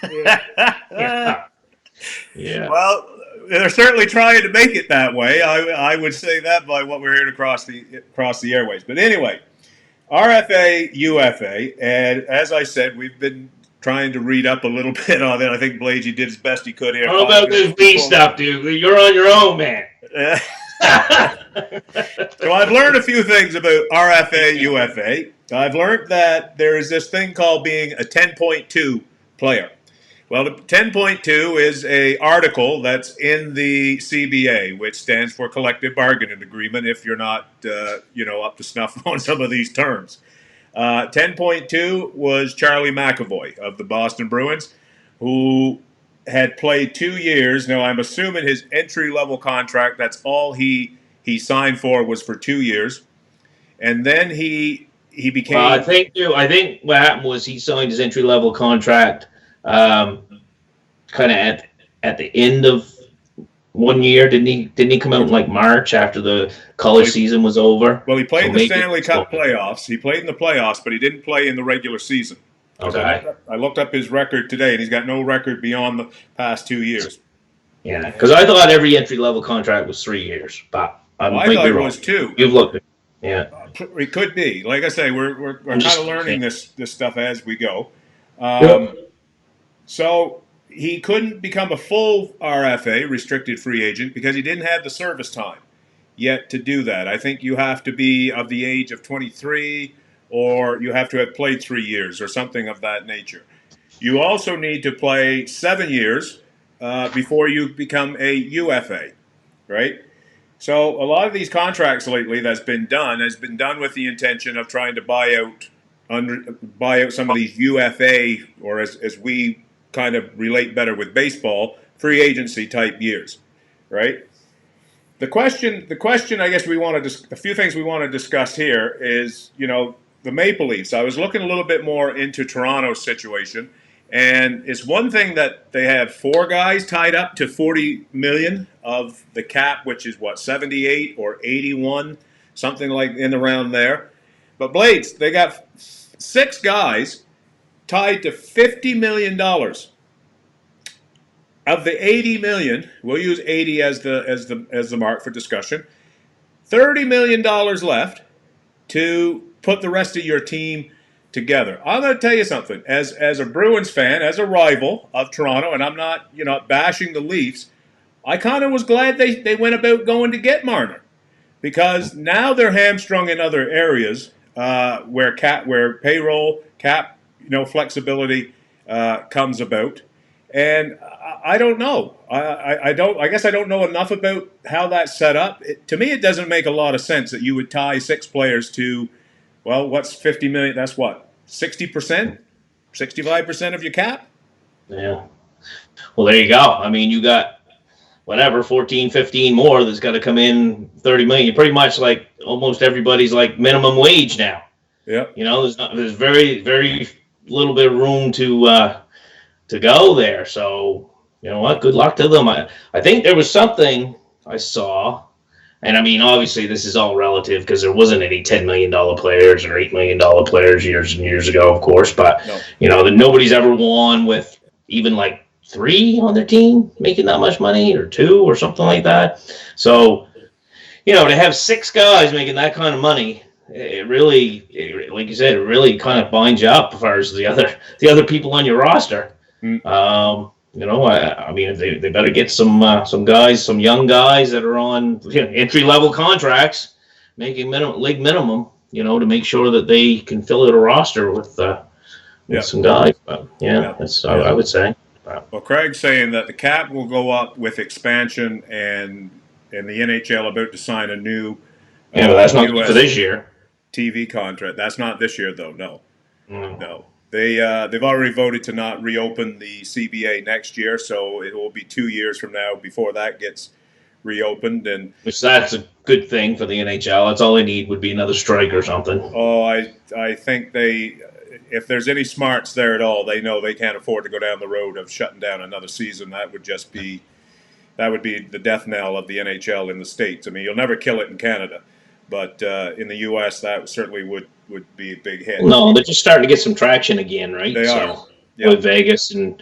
Yeah. Well, they're certainly trying to make it that way. I would say that by what we're hearing across the airways. But anyway, RFA, UFA, and as I said, we've been trying to read up a little bit on it. I think Blagey did his best he could here. How about this B stuff, dude? You're on your own, man. So I've learned a few things about RFA, UFA. I've learned that there is this thing called being a 10.2 player. Well, the 10.2 is a article that's in the CBA, which stands for Collective Bargaining Agreement, if you're not, up to snuff on some of these terms. 10.2 was Charlie McAvoy of the Boston Bruins, who had played 2 years. Now, I'm assuming his entry-level contract, that's all he signed for, was for 2 years. And then he became... I think what happened was he signed his entry-level contract kind of at the end of 1 year. Didn't he come out in like March after the college season was over? Well, he played in the Stanley Cup playoffs. He played in the playoffs, but he didn't play in the regular season. Okay. I looked up his record today, and he's got no record beyond the past 2 years. Yeah, because I thought every entry-level contract was 3 years, but I thought it was 2. You've looked at it. Yeah. It could be. Like I say, we're kind of learning this stuff as we go. So he couldn't become a full RFA, restricted free agent, because he didn't have the service time yet to do that. I think you have to be of the age of 23, or you have to have played 3 years or something of that nature. You also need to play 7 years before you become a UFA, right? So a lot of these contracts lately has been done with the intention of trying to buy out some of these UFA, or as we kind of relate better with baseball, free agency type years, right? The question I guess a few things we want to discuss here is, the Maple Leafs. I was looking a little bit more into Toronto's situation, and it's one thing that they have 4 guys tied up to $40 million of the cap, which is 78 or 81, something like in around there. But Blades, they got 6 guys tied to $50 million. Of the $80 million, we'll use 80 as the mark for discussion. $30 million left to put the rest of your team together. I'm going to tell you something. As a Bruins fan, as a rival of Toronto, and I'm not bashing the Leafs, I kind of was glad they went about going to get Marner, because now they're hamstrung in other areas where payroll cap flexibility comes about. And I don't know. I guess I don't know enough about how that's set up. To me, it doesn't make a lot of sense that you would tie 6 players to, well, what's $50 million? That's what, 60%, 65% of your cap? Yeah. Well, there you go. I mean, you got 14, 15 more that's got to come in. 30 million. Pretty much like almost everybody's like minimum wage now. Yeah. There's very, very little bit of room to go there. So, you know what? Good luck to them. I think there was something I saw, and I mean, obviously this is all relative because there wasn't any $10 million players or $8 million players years and years ago, of course, but, that nobody's ever won with even like 3 on their team making that much money, or 2 or something like that. So, to have 6 guys making that kind of money, it really, like you said, it really kind of binds you up as far as the other people on your roster. I mean, they better get some guys, some young guys that are on entry level contracts, making league minimum, to make sure that they can fill out a roster with some guys. But, that's I would say. Well, Craig's saying that the cap will go up with expansion, and the NHL about to sign a new. But that's not for this year. TV contract. That's not this year, though. No. They've already voted to not reopen the CBA next year, so it will be 2 years from now before that gets reopened. And which that's a good thing for the NHL. That's all they need would be another strike or something. Oh, I think if there's any smarts there at all, they know they can't afford to go down the road of shutting down another season. That would be the death knell of the NHL in the States. I mean, you'll never kill it in Canada, but in the U.S., that certainly would be a big hit. No, they're just starting to get some traction again, right? They are. With Vegas and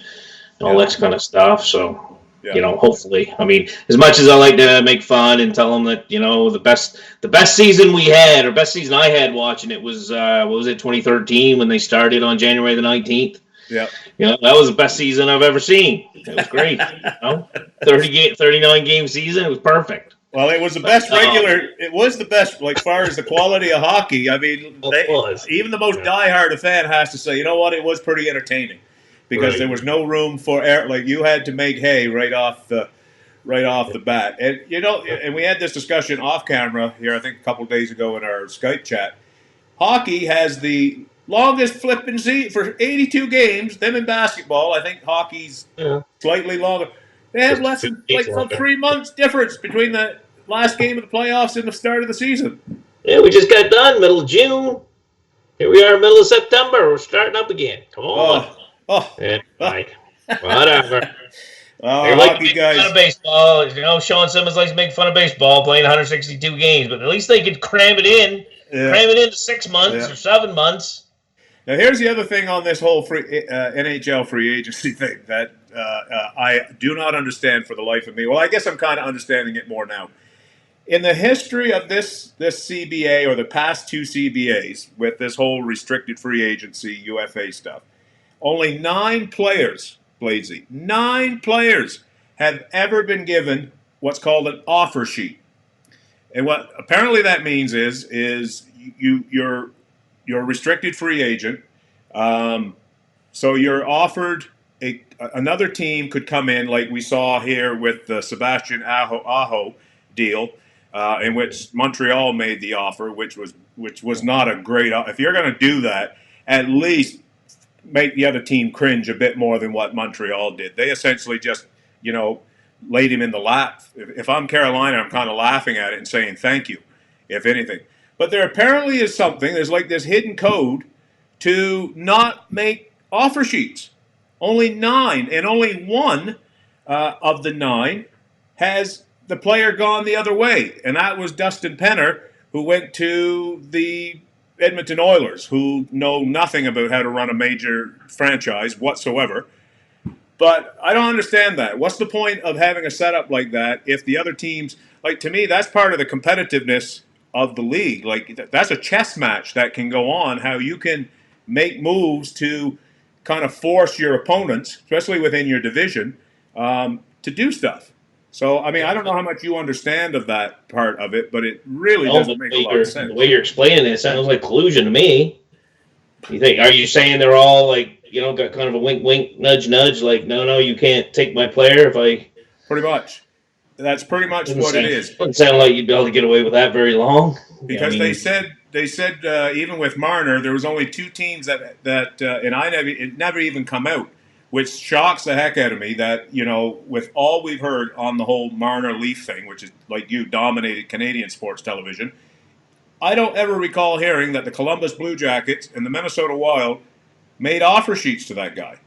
all that kind of stuff. So, hopefully. I mean, as much as I like to make fun and tell them that, the best season we had, or best season I had watching it was, 2013 when they started on January the 19th. Yeah. That was the best season I've ever seen. It was great. 39 game season. It was perfect. Well, it was the best regular. It was the best, like far as the quality of hockey. I mean, even the most diehard fan has to say, you know what, it was pretty entertaining because there was no room for air. Like you had to make hay right off the bat. And and we had this discussion off camera here, I think a couple of days ago in our Skype chat. Hockey has the longest flipping season for 82 games. Them in basketball, I think hockey's slightly longer. They have less than 3 months difference between the last game of the playoffs and the start of the season. Yeah, we just got done middle of June. Here we are, middle of September. We're starting up again. Come on. Right. Whatever. Hockey guys. Fun of baseball. Sean Simmons likes to make fun of baseball, playing 162 games, but at least they could cram it in. Yeah. Cram it into 6 months or 7 months. Now, here's the other thing on this whole NHL free agency thing that I do not understand for the life of me. Well, I guess I'm kind of understanding it more now. In the history of this CBA or the past 2 CBAs with this whole restricted free agency UFA stuff, only 9 players, Bladesy, 9 players have ever been given what's called an offer sheet. And what apparently that means is you're a restricted free agent, so you're offered another team could come in like we saw here with the Sebastian Aho deal, in which Montreal made the offer, which was not a great. If you're going to do that, at least make the other team cringe a bit more than what Montreal did. They essentially just laid him in the lap. If I'm Carolina, I'm kind of laughing at it and saying thank you, if anything. But there apparently is something, there's like this hidden code to not make offer sheets. Only 9, and only 1 of the 9 has the player gone the other way. And that was Dustin Penner, who went to the Edmonton Oilers, who know nothing about how to run a major franchise whatsoever. But I don't understand that. What's the point of having a setup like that if the other teams, like to me, that's part of the competitiveness of the league. Like that's a chess match that can go on, how you can make moves to kind of force your opponents, especially within your division, to do stuff. So, I mean, I don't know how much you understand of that part of it, but it really doesn't make a lot of sense. The way you're explaining it sounds like collusion to me. You think? Are you saying they're all like, got kind of a wink, wink, nudge, nudge, like, no, you can't take my player if I... Pretty much. That's pretty much what it is. Doesn't sound like you'd be able to get away with that very long. Because they said even with Marner, there was only 2 teams that and it never even come out, which shocks the heck out of me that, with all we've heard on the whole Marner Leaf thing, which is like you dominated Canadian sports television, I don't ever recall hearing that the Columbus Blue Jackets and the Minnesota Wild made offer sheets to that guy.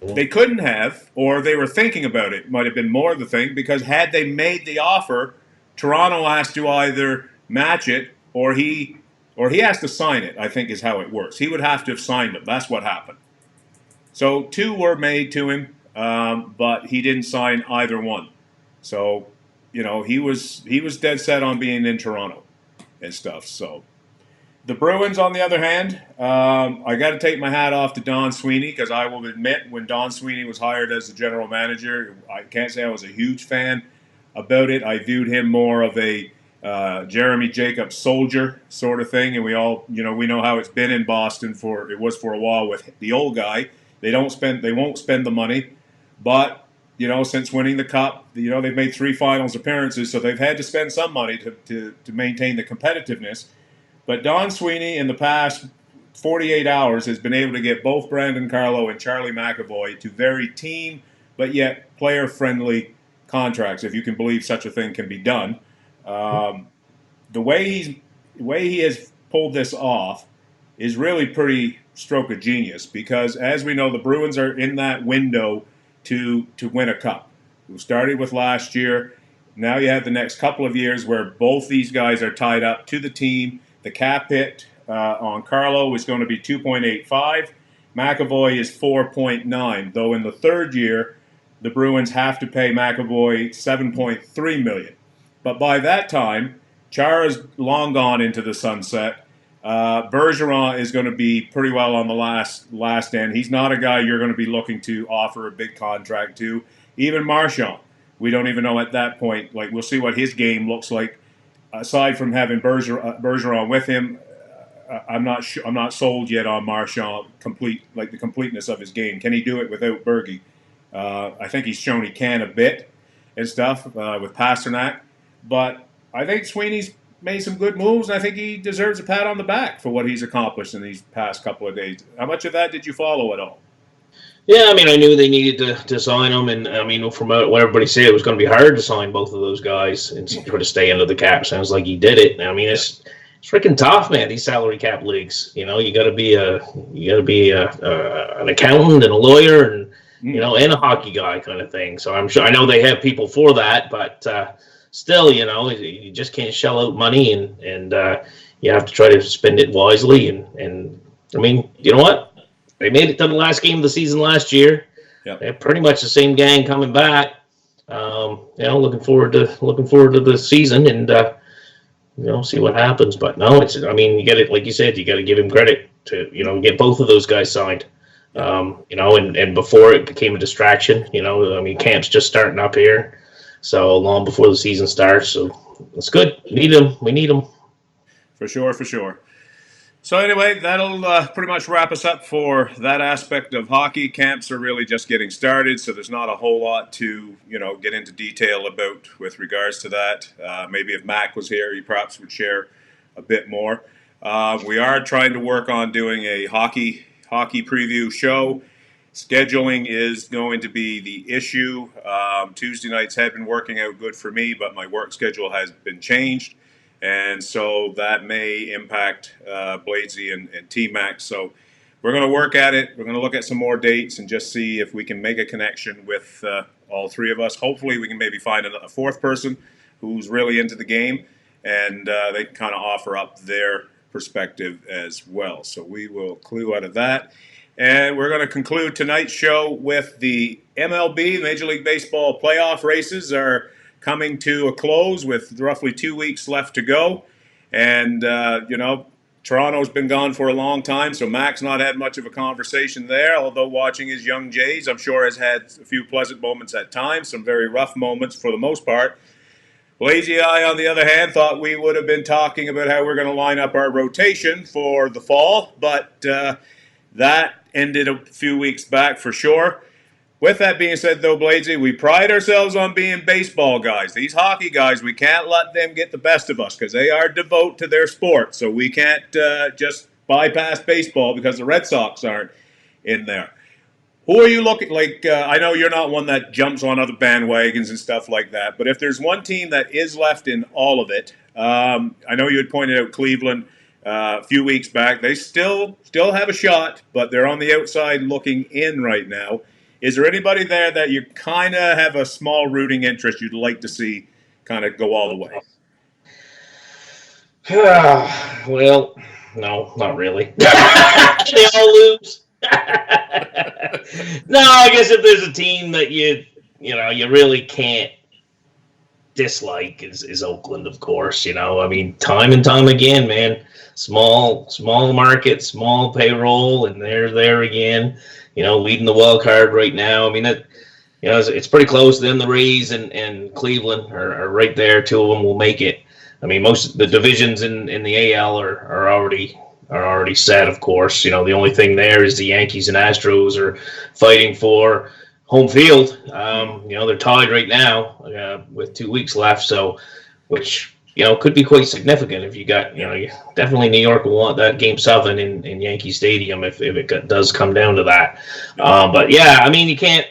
They couldn't have, or they were thinking about it. Might have been more the thing, because had they made the offer, Toronto has to either match it or he has to sign it, I think is how it works. He would have to have signed it. That's what happened. So 2 were made to him, but he didn't sign either one. So, he was dead set on being in Toronto and stuff. So the Bruins, on the other hand, I got to take my hat off to Don Sweeney, because I will admit when Don Sweeney was hired as the general manager, I can't say I was a huge fan about it. I viewed him more of a Jeremy Jacobs soldier sort of thing, and we all, we know how it's been in Boston for a while with the old guy. They won't spend the money, but since winning the cup, they've made 3 finals appearances, so they've had to spend some money to maintain the competitiveness. But Don Sweeney, in the past 48 hours, has been able to get both Brandon Carlo and Charlie McAvoy to very team, but yet player-friendly contracts, if you can believe such a thing can be done. The way he has pulled this off is really pretty stroke of genius, because as we know, the Bruins are in that window to win a cup. We started with last year. Now you have the next couple of years where both these guys are tied up to the team. The cap hit on Carlo is going to be 2.85. McAvoy is 4.9, though in the third year, the Bruins have to pay McAvoy $7.3 million. But by that time, Chara's long gone into the sunset. Bergeron is going to be pretty well on the last end. He's not a guy you're going to be looking to offer a big contract to. Even Marchand, we don't even know at that point. Like, we'll see what his game looks like. Aside from having Bergeron with him, I'm not sold yet on Marchand the completeness of his game. Can he do it without Bergie? I think he's shown he can a bit and stuff with Pasternak, but I think Sweeney's made some good moves, and I think he deserves a pat on the back for what he's accomplished in these past couple of days. How much of that did you follow at all? Yeah, I mean, I knew they needed to sign him, and I mean, from what everybody said, it was going to be hard to sign both of those guys and try to stay under the cap. Sounds like he did it. I mean, it's freaking tough, man. These salary cap leagues. You got to be an accountant and a lawyer, and and a hockey guy kind of thing. So I know they have people for that, but still, you just can't shell out money, and you have to try to spend it wisely. And I mean, you know what? They made it to the last game of the season last year. Yep. They're pretty much the same gang coming back. Looking forward to the season and see what happens. But no, you get it, like you said, you got to give him credit to get both of those guys signed. And before it became a distraction, camp's just starting up here, so long before the season starts. So it's good. We need them. For sure. So anyway, that'll pretty much wrap us up for that aspect of hockey. Camps are really just getting started, so there's not a whole lot to get into detail about with regards to that. Maybe if Mac was here, he perhaps would share a bit more. We are trying to work on doing a hockey preview show. Scheduling is going to be the issue. Tuesday nights have been working out good for me, but my work schedule has been changed. And so that may impact Bladesy and T-Max. So we're going to work at it. We're going to look at some more dates and just see if we can make a connection with all three of us. Hopefully we can maybe find a fourth person who's really into the game, and they can kind of offer up their perspective as well. So we will clue out of that. And we're going to conclude tonight's show with the MLB, Major League Baseball playoff races are coming to a close with roughly 2 weeks left to go. And, Toronto's been gone for a long time, so Mac's not had much of a conversation there, although watching his young Jays, I'm sure has had a few pleasant moments at times, some very rough moments for the most part. Lazy and I, on the other hand, thought we would have been talking about how we're going to line up our rotation for the fall, but that ended a few weeks back for sure. With that being said, though, Bladesy, we pride ourselves on being baseball guys. These hockey guys, we can't let them get the best of us because they are devout to their sport. So we can't just bypass baseball because the Red Sox aren't in there. Who are you looking like? I know you're not one that jumps on other bandwagons and stuff like that, but if there's one team that is left in all of it, I know you had pointed out Cleveland a few weeks back. They still have a shot, but they're on the outside looking in right now. Is there anybody there that you kind of have a small rooting interest you'd like to see kind of go all the way? Well, no, not really. They all lose. No, I guess if there's a team that you really can't dislike is Oakland, of course. Time and time again, man. Small market, small payroll, and they're there again. Leading the wild card right now. It's pretty close. Then the Rays and Cleveland are right there. Two of them will make it. Most of the divisions in the AL are already set, of course. The only thing there is the Yankees and Astros are fighting for home field. They're tied right now with 2 weeks left, so which could be quite significant if you got, definitely New York will want that Game 7 in Yankee Stadium if it does come down to that. But yeah, you can't,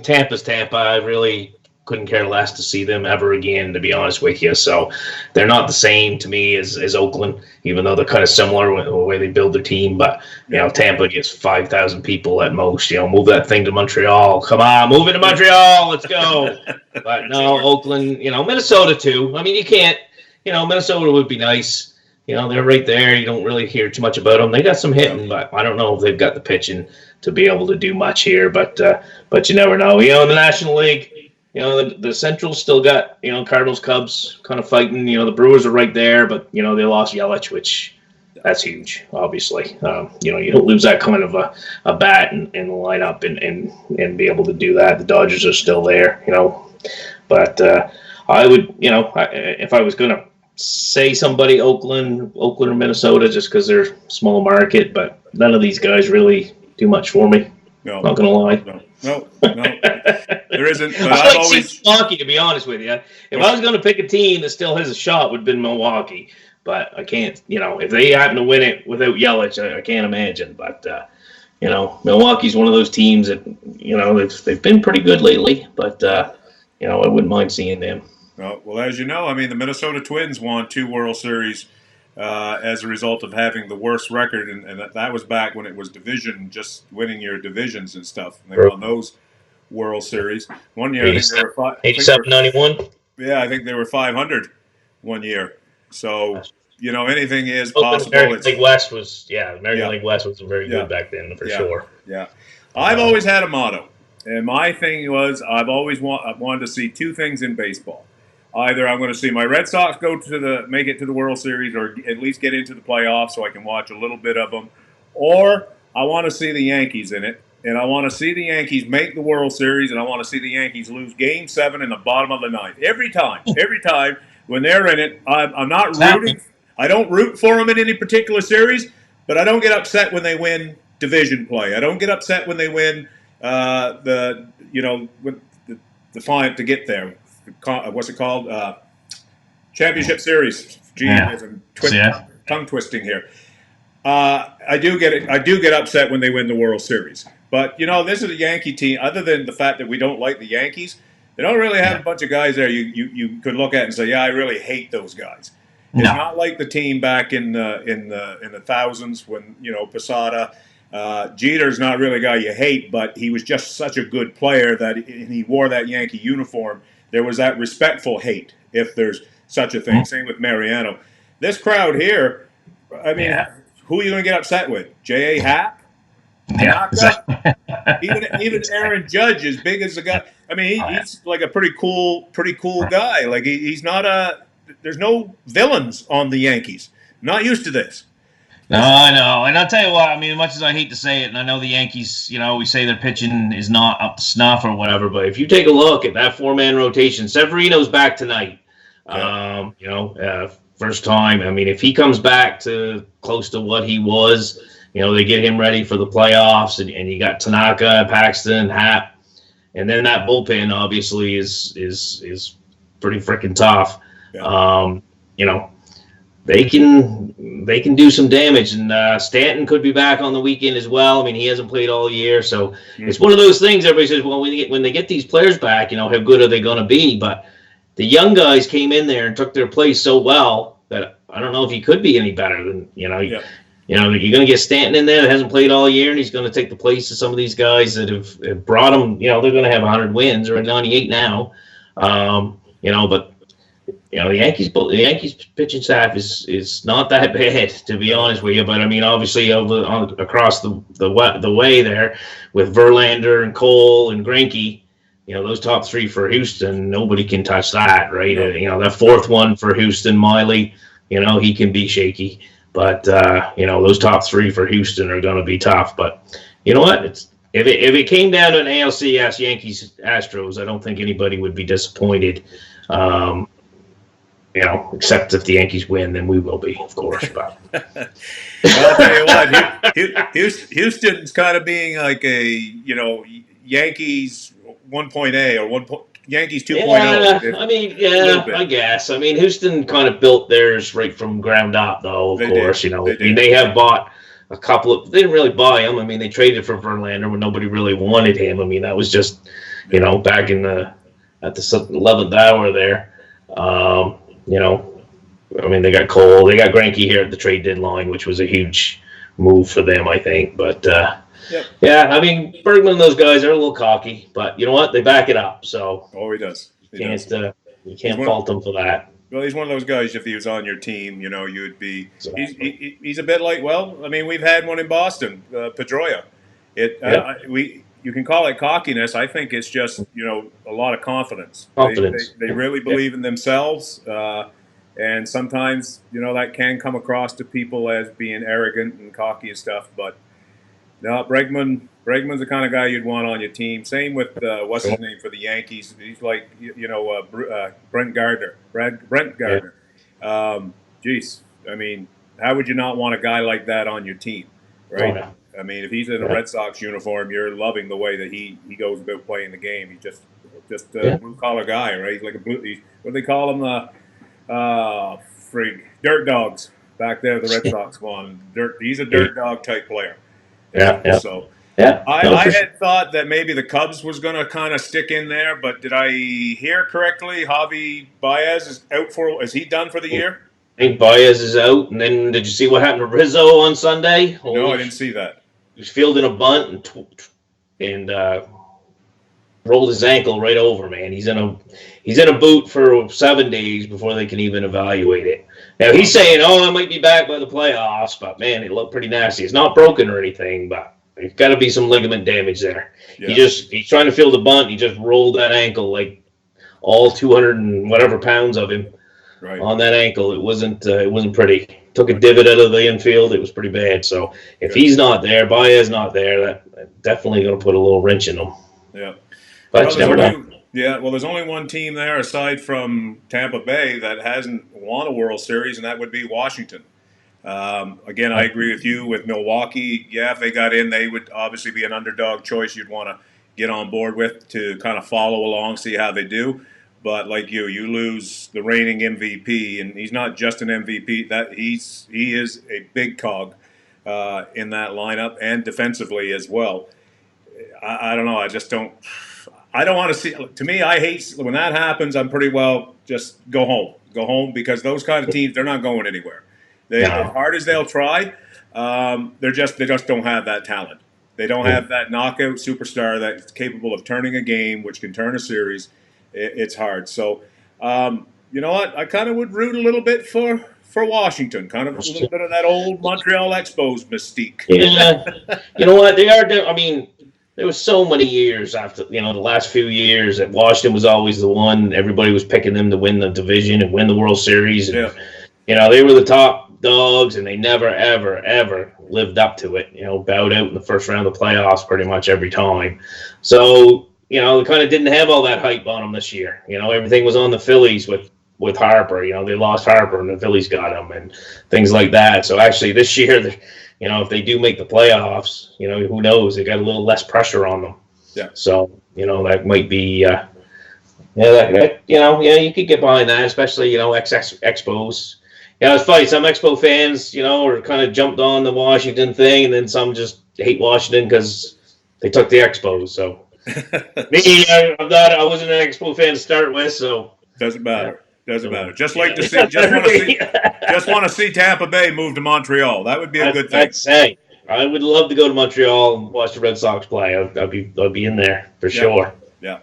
Tampa's Tampa. I really couldn't care less to see them ever again, to be honest with you. So they're not the same to me as Oakland, even though they're kind of similar with the way they build their team. But, Tampa gets 5,000 people at most. Move that thing to Montreal. Come on, move it to Montreal. Let's go. But no, Oakland, Minnesota too. You can't. Minnesota would be nice. They're right there. You don't really hear too much about them. They got some hitting, but I don't know if they've got the pitching to be able to do much here. But you never know. In the National League, the Central's still got, Cardinals, Cubs kind of fighting. The Brewers are right there, but, they lost Yelich, which that's huge. Obviously, you don't lose that kind of a bat in the lineup and be able to do that. The Dodgers are still there, but I would, if I was going to say somebody, Oakland or Minnesota, just because they're small market, but none of these guys really do much for me. No, not gonna lie. No. There isn't. But I like seeing Milwaukee, to be honest with you. If I was going to pick a team that still has a shot, would have been Milwaukee. But I can't. If they happen to win it without Yelich, I can't imagine. But Milwaukee's one of those teams that they've been pretty good lately. But I wouldn't mind seeing them. Well, as you know, the Minnesota Twins won 2 World Series as a result of having the worst record, and that was back when it was division, just winning your divisions and stuff. And they won those World Series. One year, 87, 91? Yeah, I think they were 500 one year. So, anything is possible. American League West was very good back then, for sure. Yeah. I've always had a motto, and my thing was I've always wanted to see 2 things in baseball. Either I'm going to see my Red Sox make it to the World Series, or at least get into the playoffs so I can watch a little bit of them, or I want to see the Yankees in it, and I want to see the Yankees make the World Series, and I want to see the Yankees lose Game 7 in the bottom of the 9th. Every time when they're in it, I'm not rooting. I don't root for them in any particular series, but I don't get upset when they win division play. I don't get upset when they win the final to get there. What's it called? Championship Series. Gee, tongue twisting here. I do get upset when they win the World Series. But this is a Yankee team. Other than the fact that we don't like the Yankees, they don't really have a bunch of guys there you could look at and say, yeah, I really hate those guys. It's not like the team back in the thousands when Posada. Jeter's not really a guy you hate, but he was just such a good player that he wore that Yankee uniform. There was that respectful hate, if there's such a thing. Same with Mariano. This crowd here, who are you going to get upset with? J.A. Happ? Yeah. Even Aaron Judge, as big as the guy. He's like a pretty cool guy. Like he's not there's no villains on the Yankees. I'm not used to this. No, I know. And I'll tell you what, as much as I hate to say it, and I know the Yankees, we say their pitching is not up to snuff or whatever, but if you take a look at that 4-man rotation, Severino's back tonight. First time. If he comes back to close to what he was, they get him ready for the playoffs, and you got Tanaka, Paxton, Happ, and then that bullpen obviously is pretty freaking tough. Yeah. They can do some damage, and Stanton could be back on the weekend as well. He hasn't played all year, so it's one of those things. Everybody says, well, when they get these players back, how good are they going to be? But the young guys came in there and took their place so well that I don't know if he could be any better than you're going to get Stanton in there that hasn't played all year, and he's going to take the place of some of these guys that have brought him. They're going to have 100 wins or 98 now. But. The Yankees pitching staff is not that bad, to be honest with you. But obviously across the way there with Verlander and Cole and Greinke, those top 3 for Houston, nobody can touch that, right? That 4th one for Houston, Miley, he can be shaky, but those top 3 for Houston are going to be tough. But you know what? If it came down to an ALCS Yankees Astros, I don't think anybody would be disappointed. Except if the Yankees win, then we will be, of course. But I'll tell you what, Houston's kind of being like a Yankees 1.A or Yankees 2.0. Yeah, I guess. Houston kind of built theirs right from ground up, though. Of course, they have bought a couple of. They didn't really buy him. They traded for Verlander when nobody really wanted him. That was just back in at the 11th hour there. They got Cole, they got Greinke here at the trade deadline, which was a huge move for them, I think. But Bergman and those guys are a little cocky, but you know what? They back it up. So he does. You can't fault him for that. Well, he's one of those guys. If he was on your team, you'd be. Exactly. He's a bit like. Well, we've had one in Boston, Pedroia. You can call it cockiness. I think it's just a lot of confidence. They really believe in themselves. And sometimes, that can come across to people as being arrogant and cocky and stuff. But no, Bregman's the kind of guy you'd want on your team. Same with what's his name for the Yankees. He's like Brent Gardner. Brent Yeah. Gardner. Geez, I mean, how would you not want a guy like that on your team, right? Oh, yeah. I mean, if he's in a Red Sox uniform, you're loving the way that he goes about playing the game. He's just a blue collar guy, right? He's like what do they call him? Dirt dogs back there. The Red Sox one. He's a dirt dog type player. Yeah. So Yeah. I had thought that maybe the Cubs was going to kind of stick in there, but did I hear correctly? Javi Baez is out for. Is he done for the year? I think Baez is out. And then did you see what happened to Rizzo on Sunday? No, I didn't see that. He was fielding a bunt and rolled his ankle right over. Man, he's in a boot for 7 days before they can even evaluate it. Now he's saying, "Oh, I might be back by the playoffs," but man, it looked pretty nasty. It's not broken or anything, but there's got to be some ligament damage there. Yeah. He's trying to field a bunt. He just rolled that ankle, like all 200 and whatever pounds of him on that ankle. It wasn't pretty. Took a divot out of the infield. It was pretty bad. So if he's not there, Baez not there, that definitely going to put a little wrench in him. Yeah. But never know. Yeah, well, there's only one team there aside from Tampa Bay that hasn't won a World Series, and that would be Washington. Again, I agree with you with Milwaukee. Yeah, if they got in, they would obviously be an underdog choice you'd want to get on board with to kind of follow along, see how they do. But like you lose the reigning MVP, and he's not just an MVP. He is a big cog in that lineup and defensively as well. I don't know. I don't want to see. To me, I hate when that happens. I'm pretty well just go home because those kind of teams, they're not going anywhere. As hard as they'll try, they just don't have that talent. They don't have that knockout superstar that's capable of turning a game, which can turn a series. It's hard. So, you know what? I kind of would root a little bit for Washington, kind of a little bit of that old Montreal Expos mystique. Yeah, you know what? They are. I mean, there was so many years after, the last few years that Washington was always the one. Everybody was picking them to win the division and win the World Series. And, they were the top dogs, and they never, ever, ever lived up to it. Bowed out in the first round of the playoffs pretty much every time. So, they kind of didn't have all that hype on them this year. Everything was on the Phillies with Harper. They lost Harper, and the Phillies got him, and things like that. So actually, this year, if they do make the playoffs, who knows? They got a little less pressure on them. Yeah. So, that might be, you could get behind that, especially, Expos. It's funny. Some Expo fans, are kind of jumped on the Washington thing, and then some just hate Washington because they took the Expos. So, me, I wasn't an Expo fan to start with, so. Doesn't matter. Doesn't matter. Just want to see Tampa Bay move to Montreal. That would be a good thing. I would love to go to Montreal and watch the Red Sox play. I'd be in there for sure. Yeah.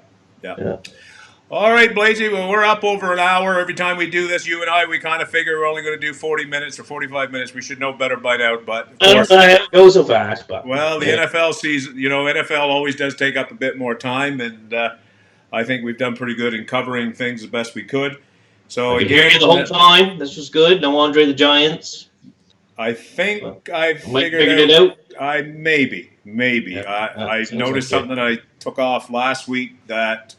All right, Blazy. Well, we're up over an hour. Every time we do this, you and I, we kind of figure we're only going to do 40 minutes or 45 minutes. We should know better by now, but of course, it goes so fast. But well, the NFL season, NFL always does take up a bit more time, and I think we've done pretty good in covering things the best we could. So I hear you the whole time. This was good. No Andre the Giants. I think I figured it out. Maybe. I noticed something that I took off last week that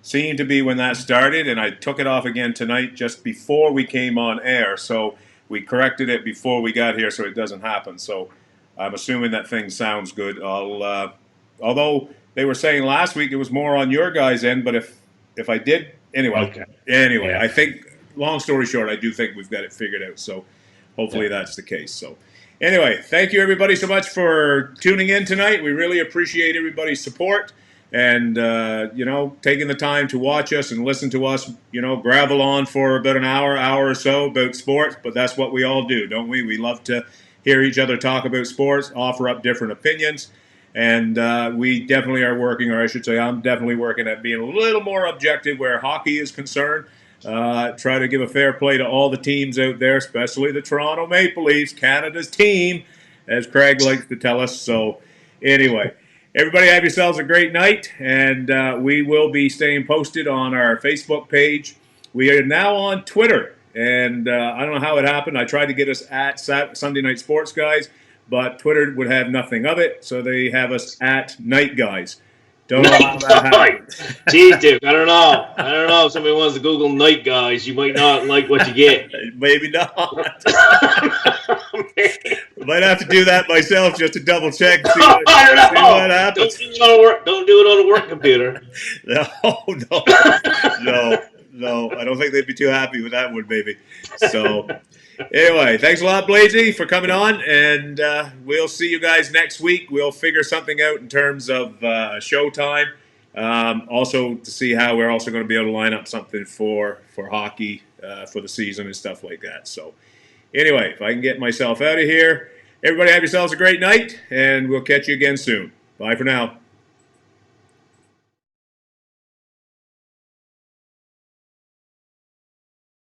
seemed to be when that started, and I took it off again tonight just before we came on air. So we corrected it before we got here so it doesn't happen. So I'm assuming that thing sounds good. Although they were saying last week it was more on your guys' end, but if I did anyway, I think, long story short, I do think we've got it figured out. So hopefully that's the case. So anyway, thank you everybody so much for tuning in tonight. We really appreciate everybody's support and, taking the time to watch us and listen to us, gravel on for about an hour or so about sports. But that's what we all do, don't we? We love to hear each other talk about sports, offer up different opinions. And we definitely are working, or I should say I'm definitely working at being a little more objective where hockey is concerned. Try to give a fair play to all the teams out there, especially the Toronto Maple Leafs, Canada's team, as Craig likes to tell us. So anyway, everybody have yourselves a great night, and we will be staying posted on our Facebook page. We are now on Twitter. and I don't know how it happened. I tried to get us at Sunday Night Sports Guys, but Twitter would have nothing of it, so they have us at Night Guys. Don't know how that happened. Jeez, Duke, I don't know. I don't know if somebody wants to Google Night Guys. You might not like what you get. Maybe not. Might have to do that myself just to double check. See what, I don't know. See what happens. Don't do it on a work computer. No. I don't think they'd be too happy with that one, baby. So, anyway, thanks a lot, Blazy, for coming on, and we'll see you guys next week. We'll figure something out in terms of showtime. Also, to see how we're also going to be able to line up something for hockey for the season and stuff like that. So, anyway, if I can get myself out of here, everybody have yourselves a great night, and we'll catch you again soon. Bye for now.